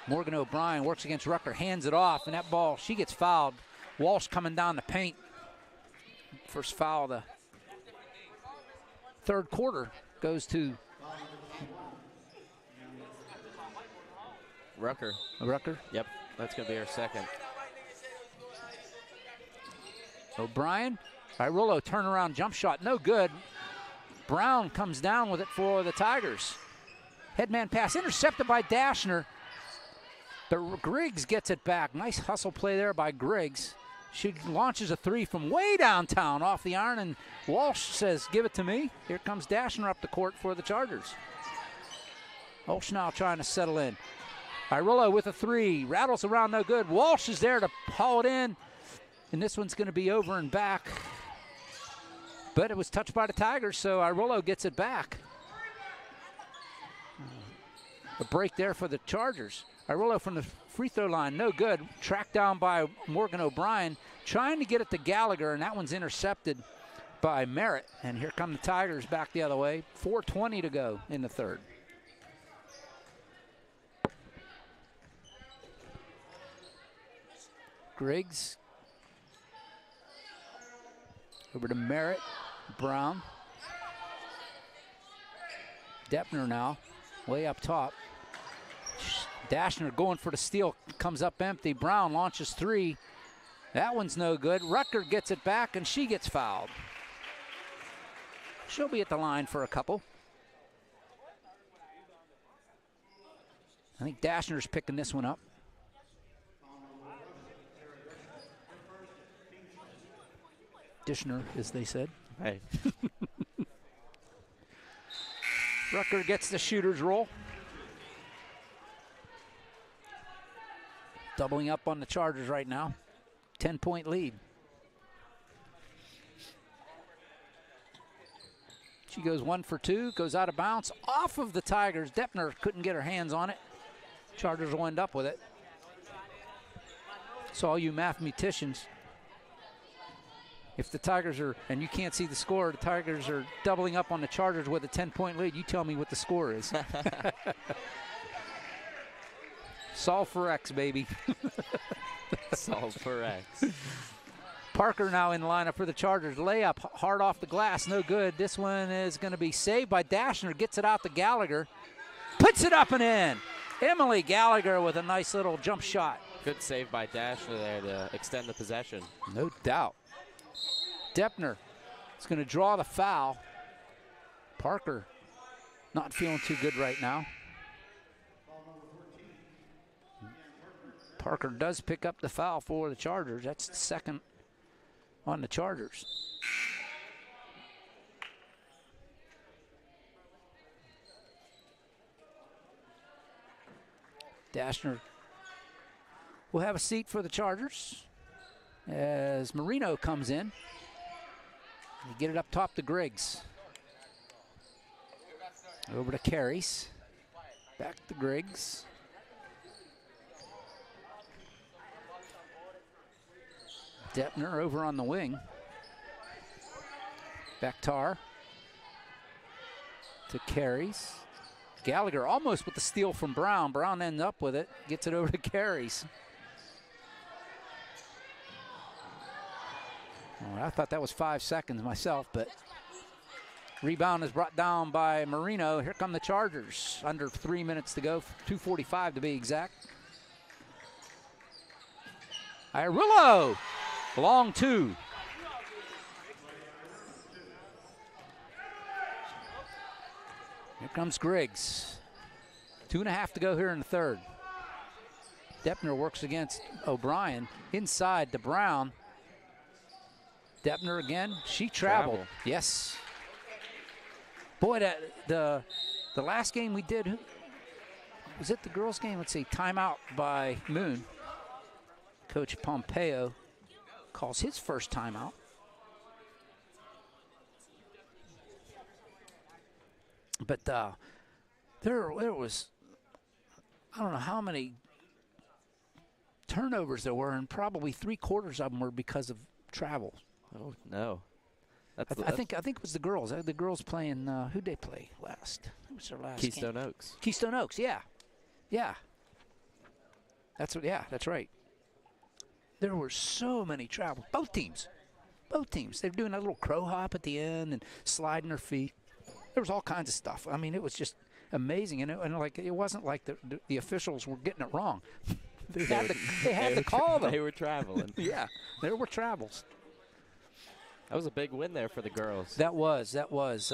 Morgan O'Brien works against Rucker, hands it off, and that ball, she gets fouled. Walsh coming down the paint. First foul of the third quarter goes to Rucker. Yep, that's going to be our second. O'Brien. Irillo turnaround jump shot, no good. Brown comes down with it for the Tigers. Headman pass intercepted by Dashner. But Griggs gets it back. Nice hustle play there by Griggs. She launches a three from way downtown off the iron, and Walsh says, give it to me. Here comes Dashner up the court for the Chargers. Walsh now trying to settle in. Irillo with a three. Rattles around, no good. Walsh is there to haul it in. And this one's going to be over and back. But it was touched by the Tigers, so Irillo gets it back. A break there for the Chargers. Irillo from the free throw line, no good. Tracked down by Morgan O'Brien, trying to get it to Gallagher, and that one's intercepted by Merritt. And here come the Tigers back the other way. 4:20 to go in the third. Griggs. Over to Merritt. Brown. Deppner now, way up top. Dashner going for the steal, comes up empty. Brown launches three. That one's no good. Rucker gets it back, and she gets fouled. She'll be at the line for a couple. I think Dashner's picking this one up. Dishner, as they said. Hey. Rucker gets the shooter's roll. Doubling up on the Chargers right now. 10-point lead. She goes 1 for 2, goes out of bounds off of the Tigers. Deppner couldn't get her hands on it. Chargers will end up with it. So all you mathematicians, if the Tigers are, and you can't see the score, the Tigers are doubling up on the Chargers with a 10-point lead, you tell me what the score is. Solve for X, baby. Solve for X. Parker now in the lineup for the Chargers. Layup hard off the glass, no good. This one is going to be saved by Dashner. Gets it out to Gallagher. Puts it up and in. Emily Gallagher with a nice little jump shot. Good save by Dashner there to extend the possession. No doubt. Deppner is going to draw the foul. Parker not feeling too good right now. Parker does pick up the foul for the Chargers. That's the second on the Chargers. Dashner will have a seat for the Chargers as Marino comes in. You get it up top to Griggs. Over to Carries. Back to Griggs. Deppner over on the wing. Bakhtar to Carries. Gallagher almost with the steal from Brown. Brown ends up with it. Gets it over to Carries. Oh, I thought that was 5 seconds myself, but rebound is brought down by Marino. Here come the Chargers. Under 3 minutes to go, 2:45 to be exact. Irillo, long two. Here comes Griggs. 2.5 to go here in the third. Deppner works against O'Brien. Inside to Brown. Deppner again. She traveled. Yes. Boy, the last game we did, was it the girls' game? Let's see. Timeout by Moon. Coach Pompeo calls his first timeout. But there was, I don't know how many turnovers there were, and probably 3/4 of them were because of travel. Oh no! I think it was the girls. The girls playing. Who'd they play last? Who was their last? Keystone game? Oaks. Keystone Oaks. Yeah. That's what. Yeah, that's right. There were so many travels. Both teams. They're doing a little crow hop at the end and sliding their feet. There was all kinds of stuff. I mean, it was just amazing, and like it wasn't like the officials were getting it wrrong. They had to call them. They were traveling. Yeah, there were travels. That was a big win there for the girls. That was.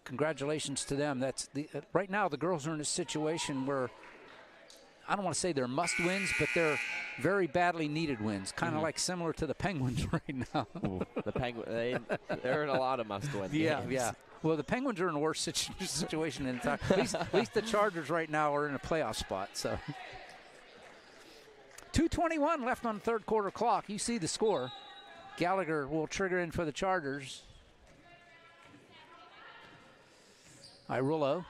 Congratulations to them. That's right now the girls are in a situation where I don't want to say they're must wins, but they're very badly needed wins. Kind of like similar to the Penguins right now. Ooh, the Penguins, they're in a lot of must win games. Yeah. Well, the Penguins are in a worse situation than at least the Chargers right now are in a playoff spot. So 2:21 left on the third quarter clock. You see the score. Gallagher will trigger in for the Chargers. Irillo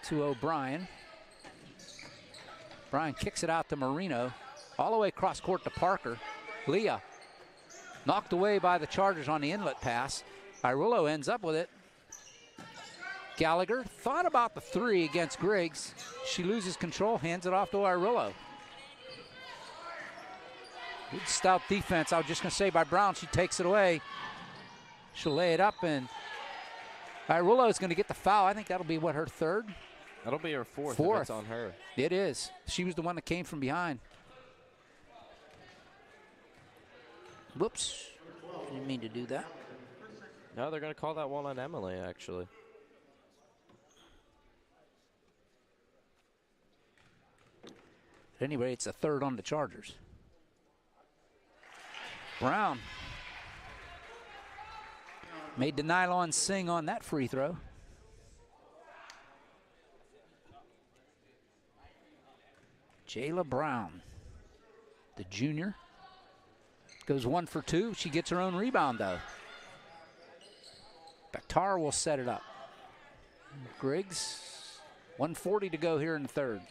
to O'Brien. Bryan kicks it out to Marino. All the way across court to Parker. Leah knocked away by the Chargers on the inlet pass. Irillo ends up with it. Gallagher thought about the three against Griggs. She loses control, hands it off to Irillo. Good stout defense, I was just going to say, by Brown. She takes it away. She'll lay it up, and Irillo is going to get the foul. I think that'll be, her third? That'll be her fourth. If it's on her. It is. She was the one that came from behind. Whoops. Didn't mean to do that. No, they're going to call that one on Emily, actually. At any rate, it's a third on the Chargers. Brown made the nylon sing on that free throw. Jayla Brown, the junior, goes 1 for 2. She gets her own rebound, though. Bakhtar will set it up. Griggs 1:40 to go here in the third.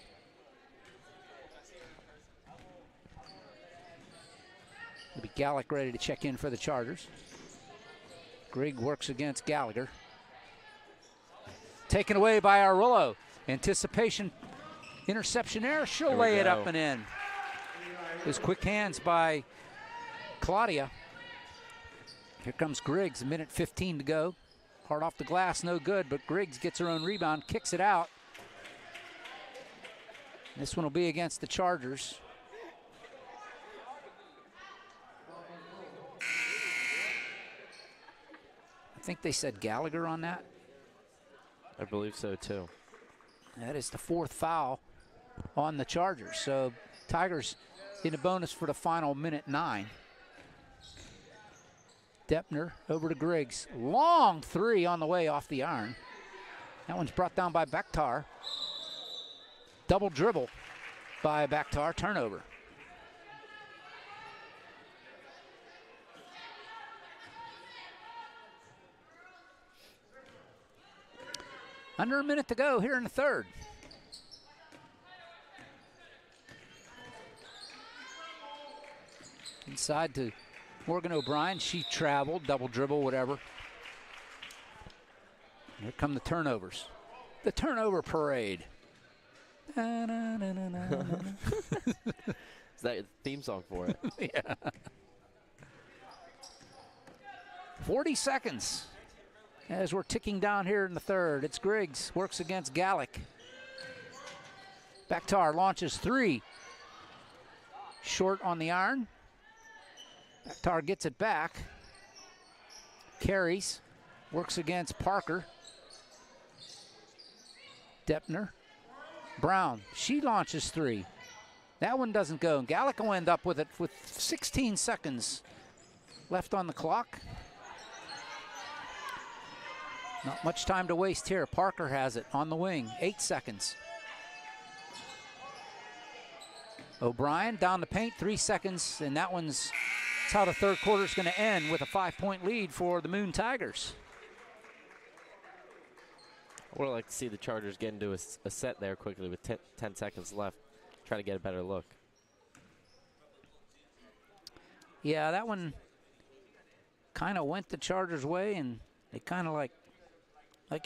It'll be Gallick ready to check in for the Chargers. Grigg works against Gallagher. Taken away by Arillo. Anticipation, interception error. She'll lay it up and in. Those quick hands by Claudia. Here comes Griggs, 1:15 to go. Hard off the glass, no good, but Griggs gets her own rebound, kicks it out. This one will be against the Chargers. I think they said Gallagher on that. I believe so too. That is the 4th foul on the Chargers. So Tigers in a bonus for the final 1:09. Deppner over to Griggs. Long 3 on the way off the iron. That one's brought down by Bakhtar. Double dribble by Bakhtar. Turnover. Under a minute to go here in the third. Inside to Morgan O'Brien. She traveled, double dribble, whatever. Here come the turnovers. The turnover parade. Is that your theme song for it? Yeah. 40 seconds as we're ticking down here in the third. It's Griggs, works against Gallick. Bakhtar launches 3. Short on the iron. Bakhtar gets it back. Carries, works against Parker. Deppner. Brown, she launches 3. That one doesn't go. Gallick will end up with it with 16 seconds left on the clock. Not much time to waste here. Parker has it on the wing, 8 seconds. O'Brien down the paint, 3 seconds, and that's how the third quarter is going to end, with a 5-point lead for the Moon Tigers. I would like to see the Chargers get into a set there quickly with 10 seconds left. Try to get a better look. Yeah, that one kind of went the Chargers' way, and they kind of like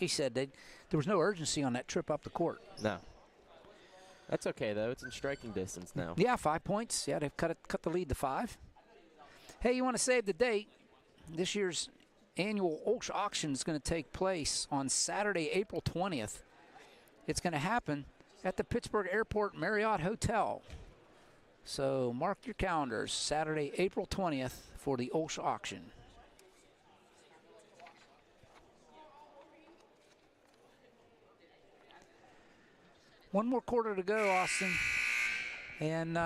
you said, there was no urgency on that trip up the court. No. That's okay, though. It's in striking distance now. Yeah, 5 points. Yeah, they've cut the lead to 5. Hey, you want to save the date? This year's annual OLSH auction is going to take place on Saturday, April 20th. It's going to happen at the Pittsburgh Airport Marriott Hotel. So mark your calendars, Saturday, April 20th for the OLSH auction. One more quarter to go, Austin. And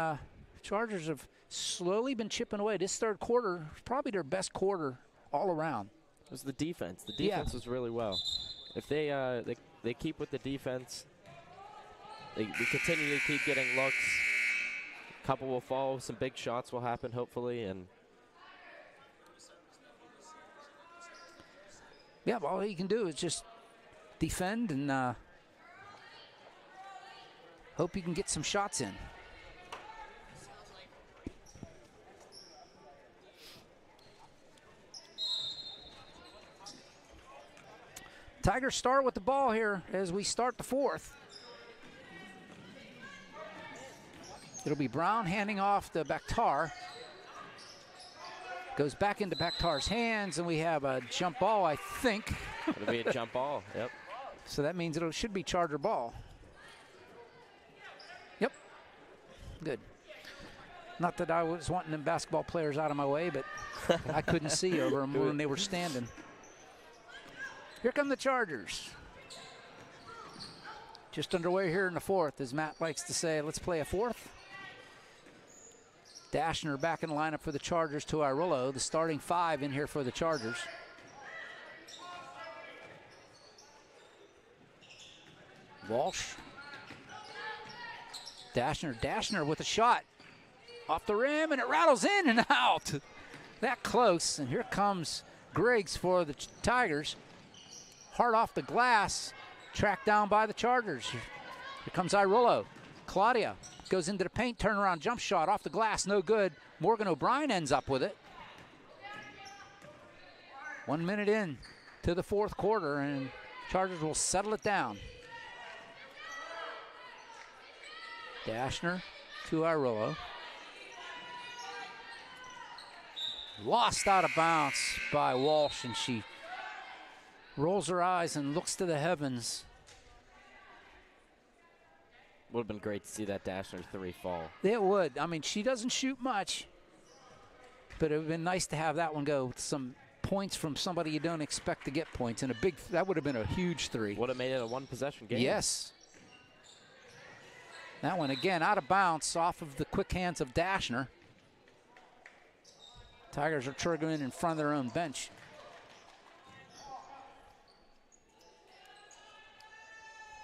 Chargers have slowly been chipping away. This third quarter is probably their best quarter all around. It was the defense. The defense was really well. If they keep with the defense, they continue to keep getting looks. A couple will fall. Some big shots will happen, hopefully. And yeah, all you can do is just defend and hope you can get some shots in. Tigers start with the ball here as we start the fourth. It'll be Brown handing off to Bakhtar. Goes back into Bakhtar's hands, and we have a jump ball, I think. It'll be a jump ball, yep. So that means it should be Charger ball. Yep, good. Not that I was wanting them basketball players out of my way, but I couldn't see over them when they were standing. Here come the Chargers. Just underway here in the fourth, as Matt likes to say. Let's play a fourth. Dashner back in the lineup for the Chargers to Arillo, the starting 5 in here for the Chargers. Walsh. Dashner with a shot. Off the rim, and it rattles in and out. That close, and here comes Griggs for the Tigers. Hard off the glass. tracked down by the Chargers. Here comes Irillo. Claudia goes into the paint, turnaround jump shot off the glass, no good. Morgan O'Brien ends up with it. 1 minute in to the fourth quarter, and Chargers will settle it down. Dashner to Irillo. Lost out of bounds by Walsh, and she rolls her eyes and looks to the heavens. Would have been great to see that Dashner 3 fall. It would. I mean, she doesn't shoot much, but it would have been nice to have that one go. Some points from somebody you don't expect to get points, and that would have been a huge 3. Would have made it a one-possession game. Yes. That one, again, out of bounds off of the quick hands of Dashner. Tigers are triggering in front of their own bench.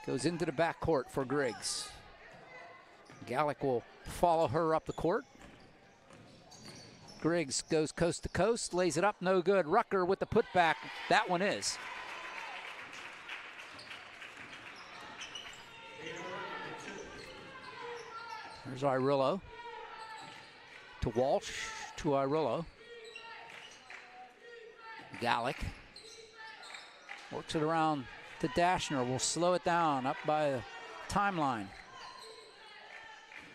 Goes into the backcourt for Griggs. Gallick will follow her up the court. Griggs goes coast to coast, lays it up, no good. Rucker with the putback. That one is. There's Irillo to Walsh to Irillo. Gallick works it around to Dashner. Will slow it down up by the timeline.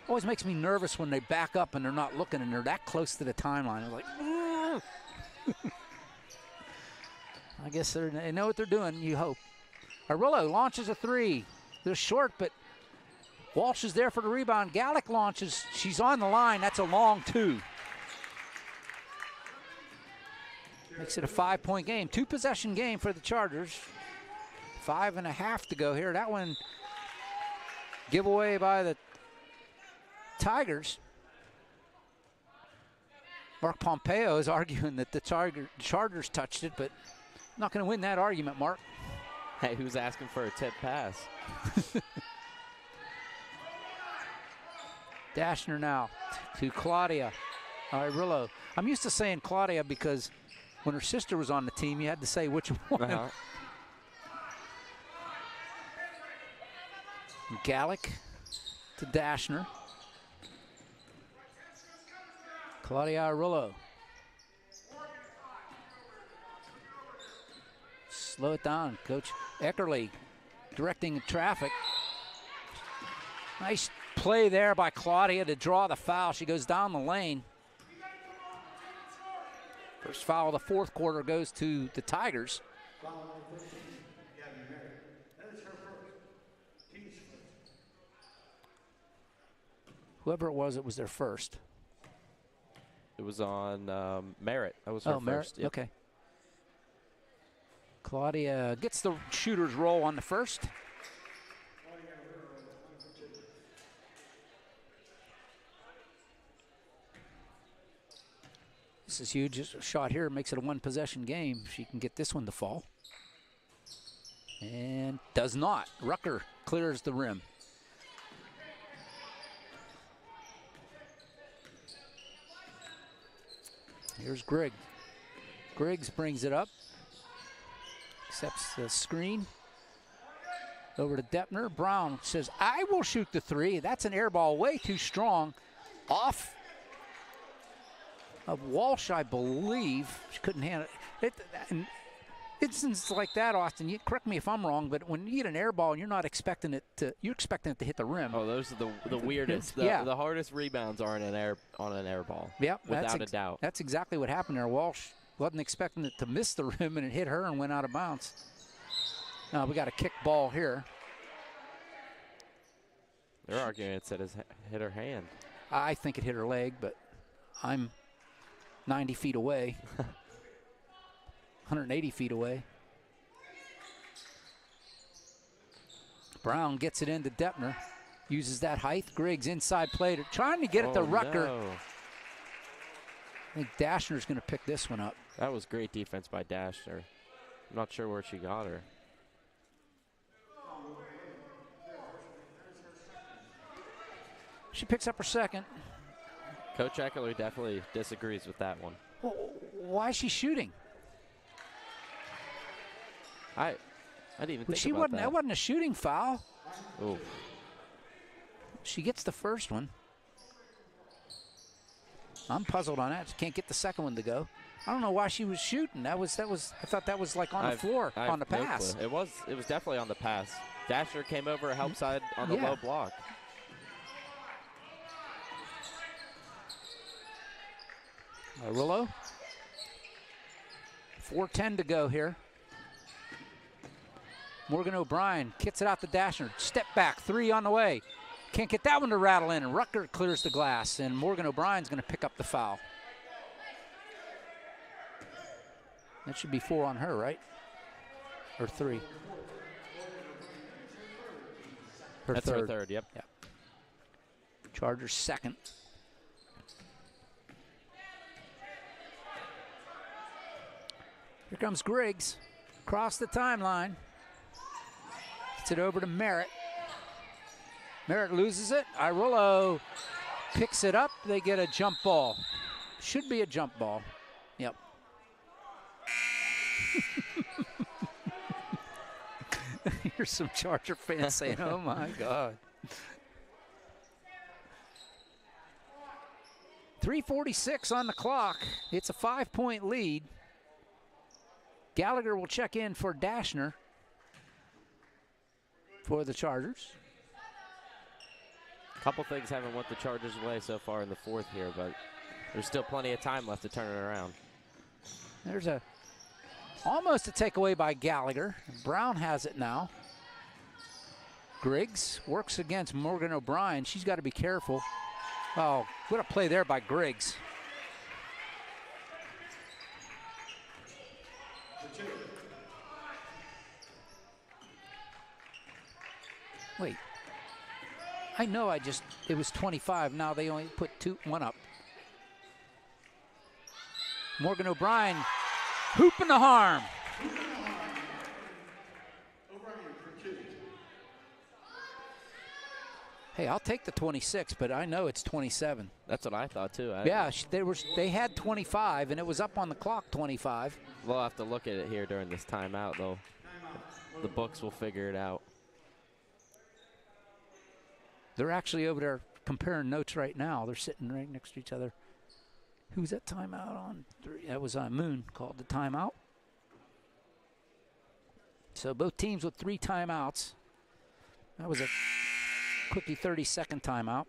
Always makes me nervous when they back up and they're not looking and they're that close to the timeline. I'm like, I guess they know what they're doing, you hope. Irillo launches a 3. They're short, but Walsh is there for the rebound. Gallick launches. She's on the line. That's a long 2. Makes it a 5-point game. 2-possession game for the Chargers. 5.5 to go here. That one giveaway by the Tigers. Mark Pompeo is arguing that the Chargers touched it, but not going to win that argument, Mark. Hey, who's asking for a tip pass? Dashner now to Claudia Irillo. I'm used to saying Claudia because when her sister was on the team, you had to say which one. Gallick to Dashner. Claudia Irillo. Slow it down. Coach Eckerly directing traffic. Nice play there by Claudia to draw the foul. She goes down the lane. First foul of the fourth quarter goes to the Tigers. Whoever it was their first. It was on Merritt. That was her first. Merritt. Yep. Okay. Claudia gets the shooter's roll on the first. This is huge. Just a shot here makes it a 1-possession game. She can get this one to fall. And does not. Rucker clears the rim. Here's Griggs. Griggs brings it up. Accepts the screen. Over to Deppner. Brown says, I will shoot the 3. That's an air ball way too strong. Off of Walsh, I believe. She couldn't handle it. In instances like that, Austin, you correct me if I'm wrong, but when you get an air ball and you're not expecting it to, you're expecting it to hit the rim. Oh, those are the weirdest. The hardest rebounds are on an air ball. Yep, without a doubt. That's exactly what happened there. Walsh wasn't expecting it to miss the rim, and it hit her and went out of bounds. Now we got a kick ball here. They're arguing it said it hit her hand. I think it hit her leg, but I'm 90 feet away. 180 feet away. Brown gets it into Deppner. Uses that height. Griggs inside play. Trying to get it to Rucker. No. I think Dashner's going to pick this one up. That was great defense by Dashner. I'm not sure where she got her. She picks up her second. Coach Eckerly definitely disagrees with that one. Well, why is she shooting? I didn't even But think about that wasn't a shooting foul. Oof. She gets the first one. I'm puzzled on that. She can't get the second one to go. I don't know why she was shooting. I thought that was like on the floor, on the pass. No clue. It was definitely on the pass. Dashner came over help side on the low block. Arillo. 4:10 to go here. Morgan O'Brien kicks it out to Dashner. Step back, 3 on the way. Can't get that one to rattle in, and Rucker clears the glass, and Morgan O'Brien's going to pick up the foul. That should be 4 on her, right? Or 3? That's her third, yep. Chargers second. Here comes Griggs. Across the timeline. Gets it over to Merritt. Merritt loses it. Arillo picks it up. They get a jump ball. Should be a jump ball. Yep. Here's some Charger fans saying, oh my God. 3:46 on the clock. It's a 5-point lead. Gallagher will check in for Dashner for the Chargers. A couple things haven't went the Chargers' way so far in the fourth here, but there's still plenty of time left to turn it around. There's almost a takeaway by Gallagher. Brown has it now. Griggs works against Morgan O'Brien. She's got to be careful. Oh, what a play there by Griggs. Wait. I know it was 25. Now they only put 1 up. Morgan O'Brien hooping the harm. Hey, I'll take the 26, but I know it's 27. That's what I thought too. Yeah, they had 25, and it was up on the clock 25. We'll have to look at it here during this timeout, though. The books will figure it out. They're actually over there comparing notes right now. They're sitting right next to each other. Who's that timeout on? That was on Moon, called the timeout. So both teams with 3 timeouts. That was a quickie 30-second timeout.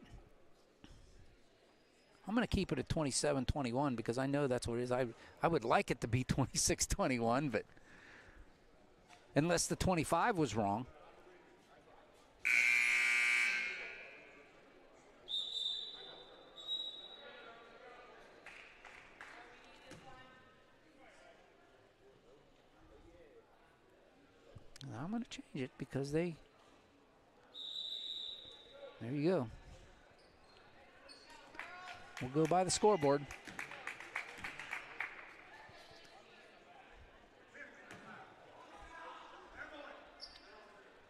I'm going to keep it at 27-21 because I know that's what it is. I would like it to be 26-21, but unless the 25 was wrong. I'm going to change it because there you go. We'll go by the scoreboard.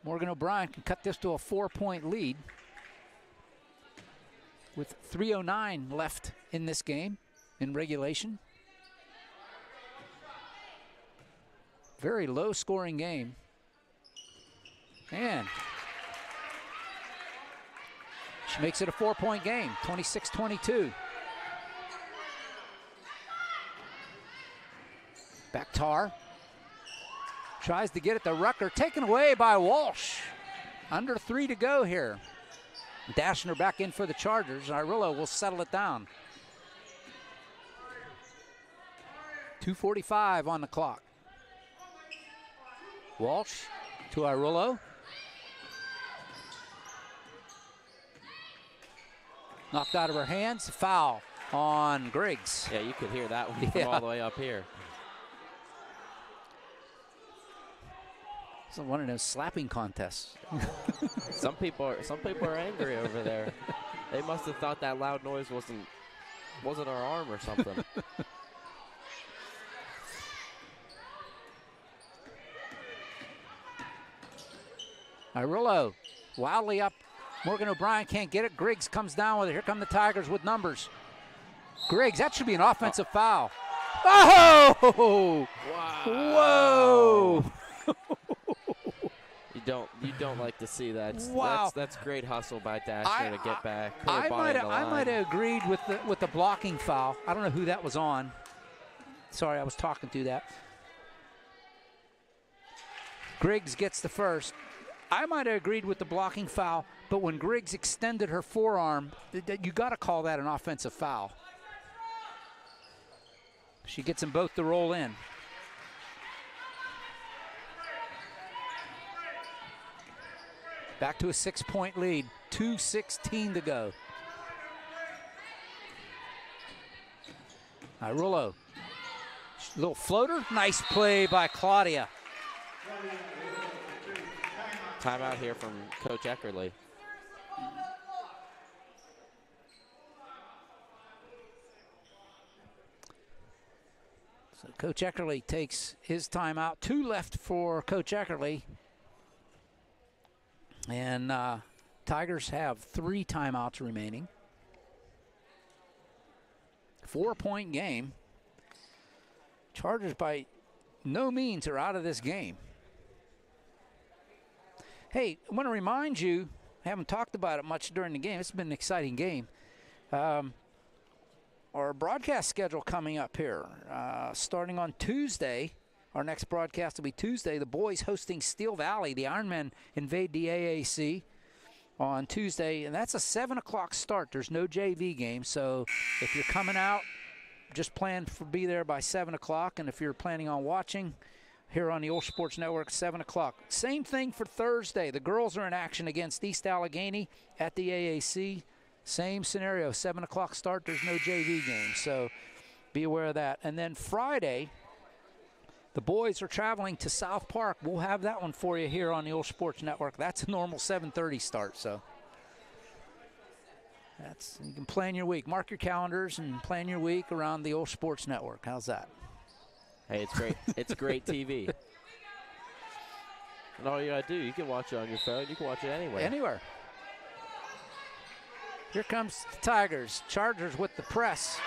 Morgan O'Brien can cut this to a 4-point lead with 3:09 left in this game in regulation. Very low scoring game. And she makes it a 4-point game, 26-22. Bakhtar tries to get it to Rucker, taken away by Walsh. Under 3 to go here. Dashner back in for the Chargers. Arillo will settle it down. 2:45 on the clock. Walsh to Arillo. Knocked out of her hands. Foul on Griggs. Yeah, you could hear that one from all the way up here. It's one of those slapping contests. Some people are angry over there. They must have thought that loud noise wasn't our arm or something. Arillo wildly up. Morgan O'Brien can't get it. Griggs comes down with it. Here come the Tigers with numbers. Griggs, that should be an offensive foul. Oh! Wow. Whoa! You don't like to see that. Wow. That's great hustle by Dashner to get back. Put her I body on the line. might have agreed with the blocking foul. I don't know who that was on. Sorry, I was talking through that. Griggs gets the first. I might have agreed with the blocking foul, but when Griggs extended her forearm, you got to call that an offensive foul. She gets them both to roll in. Back to a 6-point lead, 2:16 to go. Irullo, little floater, nice play by Claudia. Timeout here from Coach Eckerly. So Coach Eckerly takes his timeout. 2 left for Coach Eckerly. And Tigers have 3 timeouts remaining. 4-point game. Chargers by no means are out of this game. Hey, I want to remind you, I haven't talked about it much during the game. It's been an exciting game. Our broadcast schedule coming up here, starting on Tuesday. Our next broadcast will be Tuesday. The boys hosting Steel Valley. The Ironmen invade the AAC on Tuesday, and that's a 7 o'clock start. There's no JV game, so if you're coming out, just plan to be there by 7 o'clock, and if you're planning on watching here on the OLSH Sports Network, 7 o'clock. Same thing for Thursday. The girls are in action against East Allegheny at the AAC. Same scenario, 7 o'clock start. There's no JV game, so be aware of that. And then Friday, the boys are traveling to South Park. We'll have that one for you here on the OLSH Sports Network. That's a normal 7:30 start, so you can plan your week. Mark your calendars and plan your week around the OLSH Sports Network. How's that? Hey, it's great. It's great TV. And all you gotta do, you can watch it on your phone. You can watch it anywhere. Anywhere. Here comes the Tigers. Chargers with the press.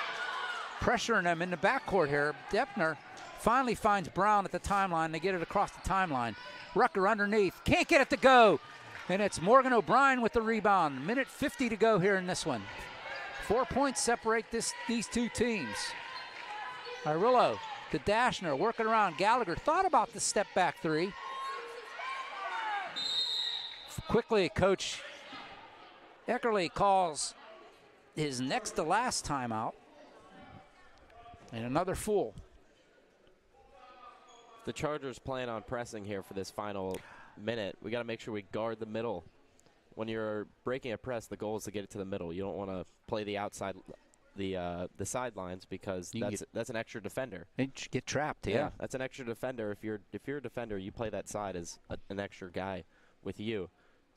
Pressuring them in the backcourt here. Deppner finally finds Brown at the timeline. They get it across the timeline. Rucker underneath. Can't get it to go. And it's Morgan O'Brien with the rebound. Minute 50 to go here in this one. 4 points separate these two teams. Irullo to Dashner, working around. Gallagher thought about the step back 3. Quickly, Coach Eckerly calls his next to last timeout. And another full. The Chargers plan on pressing here for this final minute. We got to make sure we guard the middle. When you're breaking a press, the goal is to get it to the middle. You don't want to play the outside, the sidelines, because that's an extra defender. And get trapped. Yeah, that's an extra defender. If you're a defender, you play that side as an extra guy with you.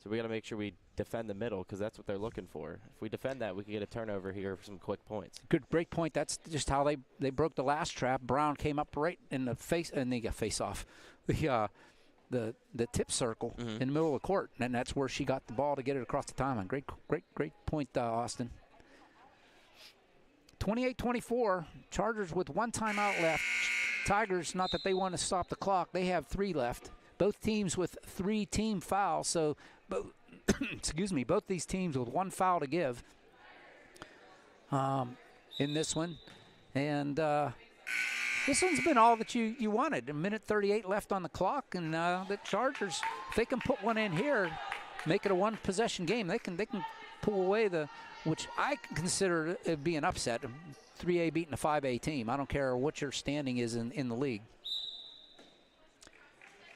So we got to make sure we defend the middle, because that's what they're looking for. If we defend that, we can get a turnover here for some quick points. Good break point. That's just how they broke the last trap. Brown came up right in the face, and they got face off. The tip circle in the middle of the court, and that's where she got the ball to get it across the timeline. Great point, Austin. 28-24. Chargers with 1 timeout left. Tigers, not that they want to stop the clock. They have 3 left. Both teams with 3 team fouls, so excuse me, both these teams with 1 foul to give in this one. And this one's been all that you wanted. 1:38 left on the clock, and the Chargers, if they can put one in here, make it a 1-possession game, they can pull away which I consider it be an upset. 3A beating a 5A team. I don't care what your standing is in the league.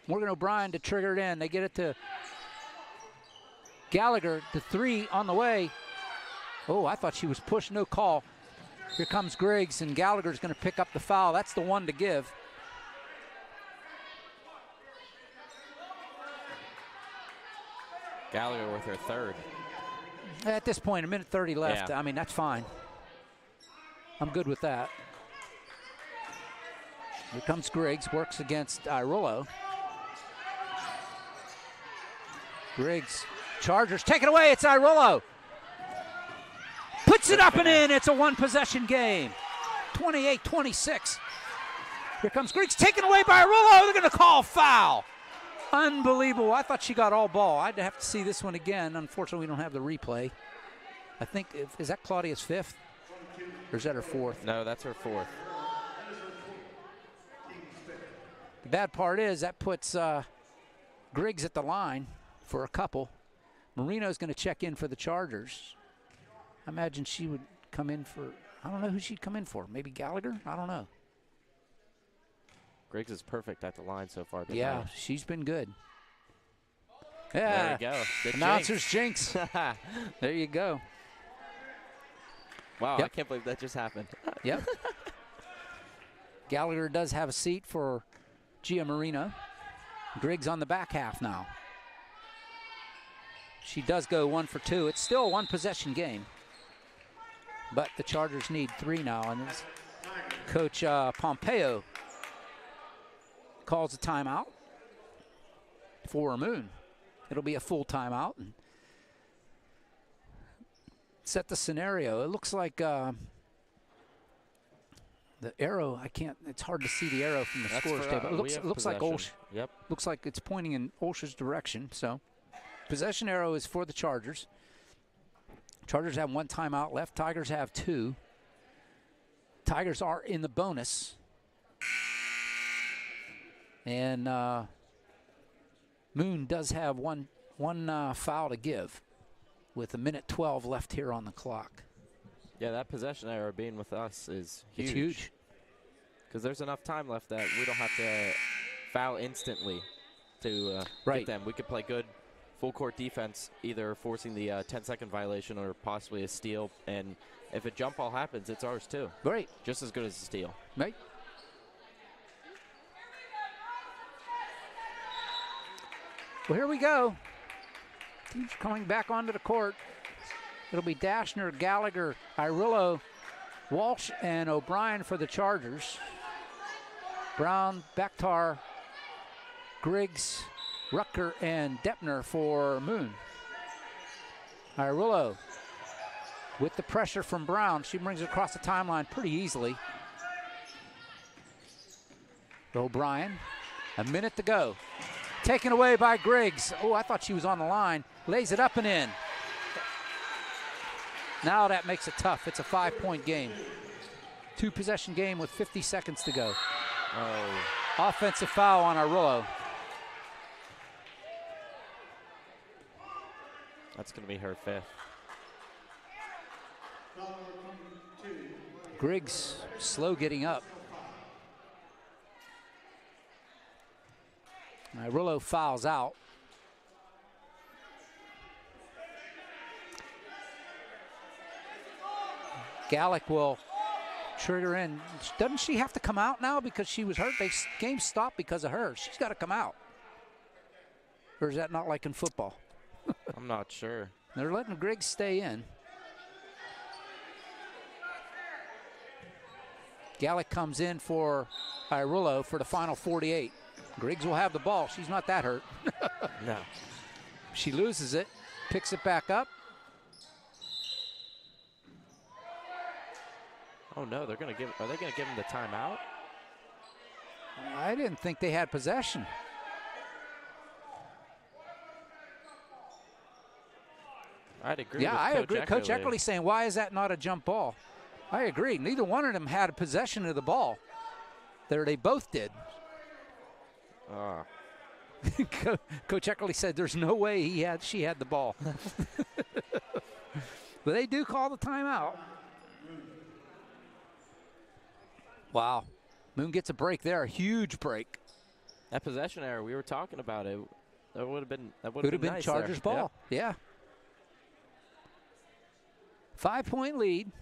Morgan O'Brien to trigger it in. They get it to Gallagher. The 3 on the way. Oh, I thought she was pushed. No call. Here comes Griggs, and Gallagher's going to pick up the foul. That's the one to give. Gallagher with her 3rd. At this point, 1:30 left. Yeah. I mean, that's fine. I'm good with that. Here comes Griggs, works against Irullo. Griggs, Chargers, take it away, it's Irullo. Puts it up and in, it's a 1-possession game. 28-26. Here comes Griggs, taken away by Irullo, they're gonna call foul. Unbelievable. I thought she got all ball. I'd have to see this one again. Unfortunately, we don't have the replay. I think, is that Claudia's 5th? Or is that her 4th? No, that's her 4th. The bad part is that puts Griggs at the line for a couple. Marino's going to check in for the Chargers. I imagine she would come in for, I don't know who she'd come in for. Maybe Gallagher? I don't know. Griggs is perfect at the line so far. Yeah, she's been good. Yeah. There you go. The Announcer's jinx. There you go. Wow, Yep. I can't believe that just happened. Yep. Gallagher does have a seat for Gia Marino. Griggs on the back half now. She does go 1 for 2. It's still a 1-possession game. But the Chargers need 3 now. And it's Coach Pompeo calls a timeout for Moon. It'll be a full timeout. And set the scenario. It looks like the arrow, it's hard to see the arrow from the That's scores for, table. It looks like OLSH. Yep. Looks like it's pointing in OLSH's direction. So possession arrow is for the Chargers. Chargers have 1 timeout left. Tigers have 2. Tigers are in the bonus. And Moon does have one foul to give with 1:12 left here on the clock. Yeah, that possession error being with us is huge. It's huge. Because there's enough time left that we don't have to foul instantly to Right. get them. We could play good full court defense, either forcing the 10-second violation or possibly a steal. And if a jump ball happens, it's ours too. Right. Just as good as a steal. Right. Well, here we go. Teams coming back onto the court. It'll be Dashner, Gallagher, Irillo, Walsh, and O'Brien for the Chargers. Brown, Bakhtar, Griggs, Rucker, and Deppner for Moon. Irillo with the pressure from Brown. She brings it across the timeline pretty easily. O'Brien, a minute to go. Taken away by Griggs. Oh, I thought she was on the line. Lays it up and in. Now that makes it tough. It's a 5-point game. 2-possession game with 50 seconds to go. Oh. Offensive foul on Irillo. That's going to be her 5th. Griggs slow getting up. Irillo fouls out. Gallick will trigger in. Doesn't she have to come out now because she was hurt? Game stopped because of her. She's got to come out. Or is that not like in football? I'm not sure. They're letting Griggs stay in. Gallick comes in for Irillo for the final 48. Griggs will have the ball. She's not that hurt. No. She loses it, picks it back up. Oh no, are they going to give him the timeout? I didn't think they had possession. I'd agree. Yeah, with I agree. Coach Eckerly. Eckerly saying, why is that not a jump ball? I agree. Neither one of them had a possession of the ball. They both did. Coach Eckerly said there's no way she had the ball. But they do call the timeout. Wow. Moon gets a break there, a huge break. That possession error, we were talking about it. That would have been nice Chargers there. ball. Yeah. 5-point lead.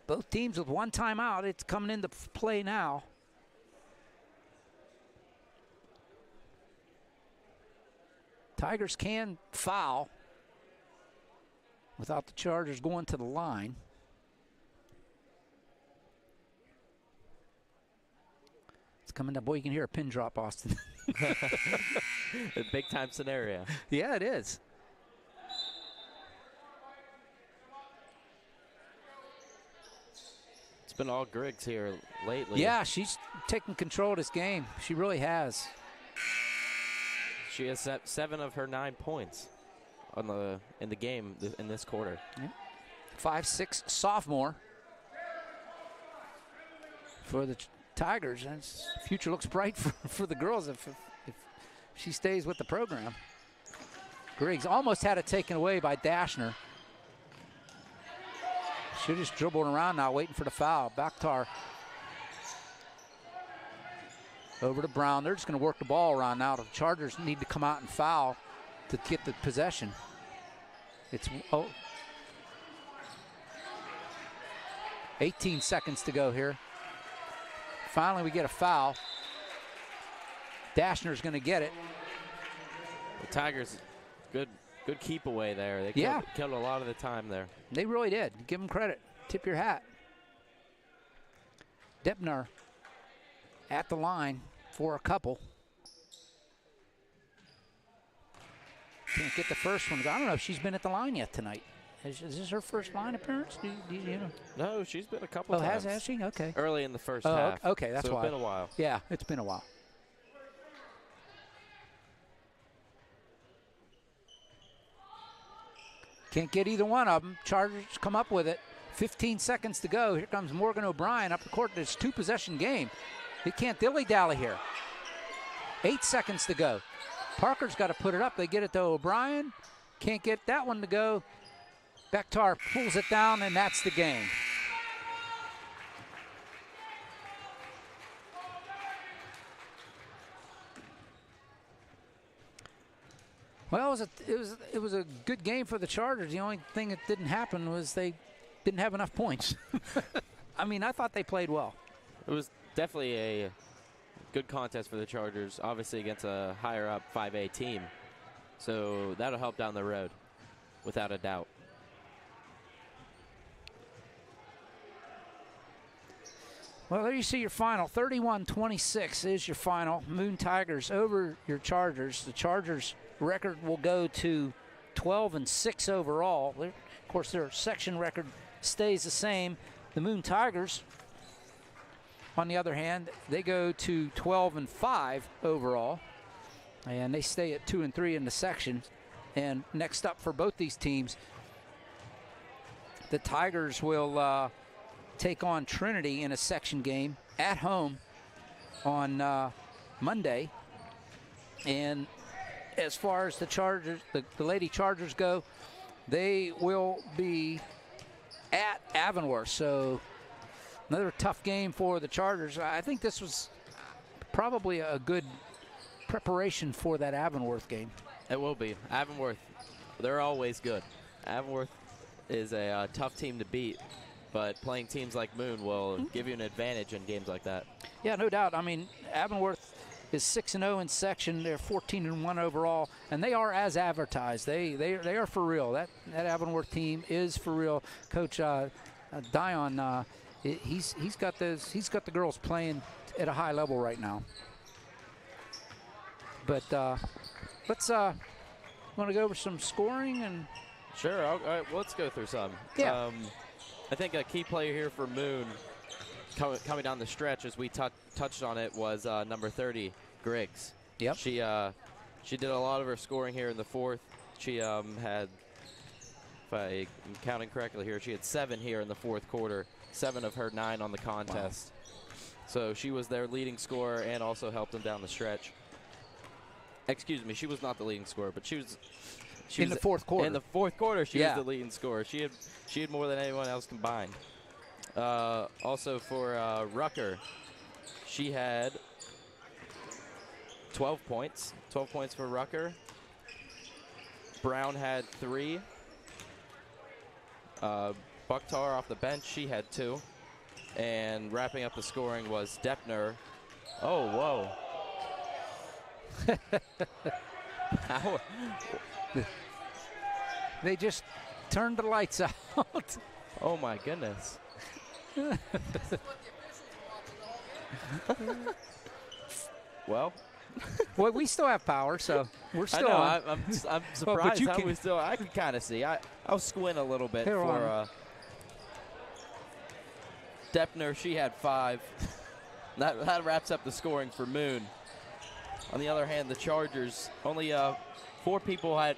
Both teams with 1 timeout. It's coming into play now. Tigers can foul without the Chargers going to the line. It's coming up. Boy, you can hear a pin drop, Austin. A big-time scenario. Yeah, it is. It's been all Griggs here lately. Yeah, she's taking control of this game. She really has. She has 7 of her 9 points in the game in this quarter. Yeah. 5'6" sophomore for the Tigers, and future looks bright for the girls if she stays with the program. Griggs almost had it taken away by Dashner. She's just dribbling around now, waiting for the foul. Bakhtar over to Brown. They're just going to work the ball around now. The Chargers need to come out and foul to get the possession. It's 18 seconds to go here. Finally, we get a foul. Dashner's going to get it. The Tigers, good keep away there. They killed a lot of the time there. They really did. Give them credit. Tip your hat. Deppner at the line for a couple. Can't get the first one. I don't know if she's been at the line yet tonight. Is this her first line appearance? Do you know? No, she's been a couple times. Has she? Okay. Early in the first half. Okay, that's why. It's been a while. Yeah, it's been a while. Can't get either one of them. Chargers come up with it. 15 seconds to go. Here comes Morgan O'Brien up the court. It's 2-possession game. They can't dilly-dally here. 8 seconds to go. Parker's got to put it up. They get it to O'Brien. Can't get that one to go. Bakhtar pulls it down, and that's the game. Well, it was a good game for the Chargers. The only thing that didn't happen was they didn't have enough points. I mean, I thought they played well. It was definitely a good contest for the Chargers, obviously against a higher up 5A team. So that'll help down the road, without a doubt. Well, there you see your final. 31-26 is your final. Moon Tigers over your Chargers. The Chargers' record will go to 12-6 overall. Of course, their section record stays the same. The Moon Tigers, on the other hand, they go to 12-5 overall, and they stay at 2-3 in the section. And next up for both these teams, the Tigers will take on Trinity in a section game at home on Monday. And as far as the Chargers, the Lady Chargers go, they will be at Avonworth. So another tough game for the Chargers. I think this was probably a good preparation for that Avonworth game. It will be. Avonworth, they're always good. Avonworth is a tough team to beat, but playing teams like Moon will give you an advantage in games like that. Yeah, no doubt. I mean, Avonworth is 6-0 in section. They're 14-1 overall, and they are as advertised. They are for real. That Avonworth team is for real. Coach Dion, he's got the girls playing at a high level right now. But let's want to go over some scoring and. Sure. All right, let's go through some. Yeah. I think a key player here for Moon coming down the stretch, as we touched on it, was number 30, Griggs. Yep. She did a lot of her scoring here in the fourth. She had, if I'm counting correctly here, she had 7 here in the fourth quarter, 7 of her 9 on the contest. Wow. So she was their leading scorer and also helped them down the stretch. Excuse me, she was not the leading scorer, but she was in the fourth quarter. In the fourth quarter, she was the leading scorer. She had more than anyone else combined. Also for Rucker, she had 12 points. 12 points for Rucker. Brown had 3. Bakhtar off the bench, she had 2. And wrapping up the scoring was Deppner. Oh, whoa. How? They just turned the lights out. Oh my goodness. Well, we still have power, so we're still. I know. On. I'm surprised how we still. I can kind of see. I'll squint a little bit for Stepner, she had 5. That wraps up the scoring for Moon. On the other hand, the Chargers, only 4 people had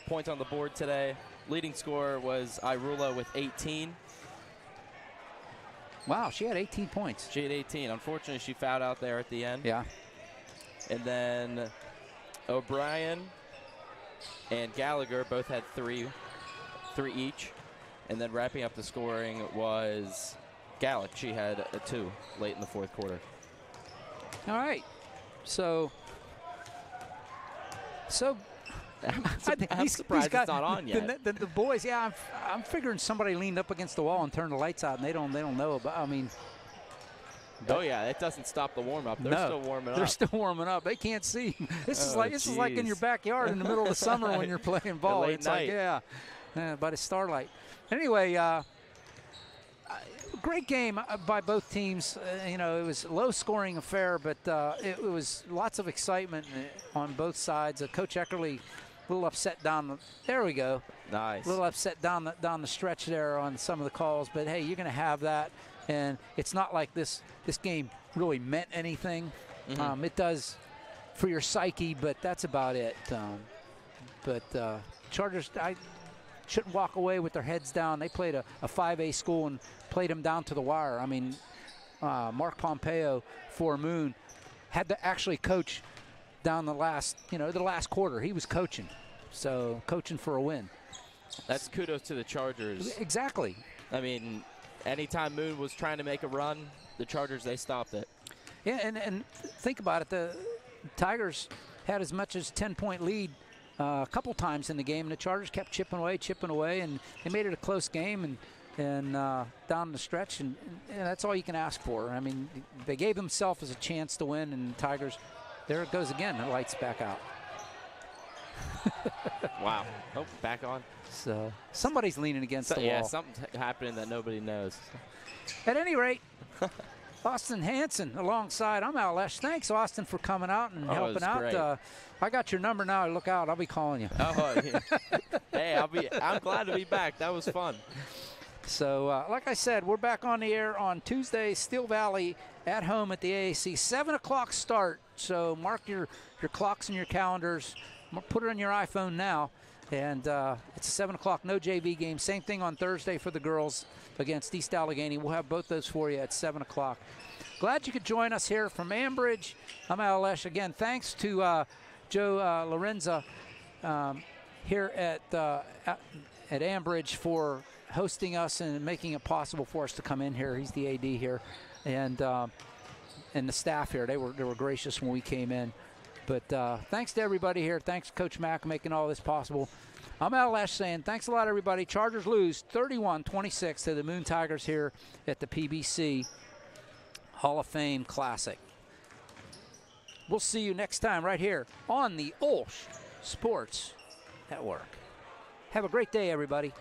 points on the board today. Leading scorer was Irula with 18. Wow, she had 18 points. She had 18. Unfortunately, she fouled out there at the end. Yeah. And then O'Brien and Gallagher both had 3 each. And then wrapping up the scoring was Gallick. She had a 2 late in the 4th quarter. All right. So I'm surprised it's not on yet. The boys, yeah, I'm figuring somebody leaned up against the wall and turned the lights out, and they don't know about. I mean, oh yeah, it doesn't stop the warm up. They're still warming up. They're still warming up. They can't see. This is like in your backyard in the middle of the summer when you're playing ball. Late it's night. Like by the starlight. Anyway, great game by both teams. It was a low-scoring affair, but it was lots of excitement on both sides. Coach Eckerly, a little upset there we go. Nice. A little upset down the stretch there on some of the calls, but hey, you're going to have that, and it's not like this game really meant anything. Mm-hmm. It does for your psyche, but that's about it. Chargers, I shouldn't walk away with their heads down. They played a 5A school and played them down to the wire. I mean, Mark Pompeo for Moon had to actually coach down the last quarter. He was coaching, so coaching for a win. That's kudos to the Chargers. Exactly. I mean, anytime Moon was trying to make a run, the Chargers, they stopped it. Yeah, and think about it. The Tigers had as much as 10-point lead a couple times in the game, and the Chargers kept chipping away, and they made it a close game and down the stretch, and that's all you can ask for. I mean, they gave themselves a chance to win, and the Tigers, there it goes again. The lights back out. Wow. Oh, back on. So somebody's leaning against the wall. Yeah, something's happening that nobody knows. At any rate, Austin Hansen alongside. I'm OLSH. Thanks, Austin, for coming out and helping out. Great. I got your number now. Look out. I'll be calling you. Oh, yeah. Hey, I'm glad to be back. That was fun. So, like I said, we're back on the air on Tuesday, Steel Valley at home at the AAC. 7 o'clock start. So mark your clocks and your calendars. Put it on your iPhone now. And it's a 7 o'clock, no JV game. Same thing on Thursday for the girls against East Allegheny. We'll have both those for you at 7 o'clock. Glad you could join us here from Ambridge. I'm OLSH. Again, thanks to Joe Lorenza here at Ambridge for hosting us and making it possible for us to come in here. He's the AD here. And the staff here, they were gracious when we came in. But thanks to everybody here. Thanks to Coach Mack making all this possible. I'm OLSH saying thanks a lot, everybody. Chargers lose 31-26 to the Moon Tigers here at the PBC Hall of Fame Classic. We'll see you next time right here on the OLSH Sports Network. Have a great day, everybody.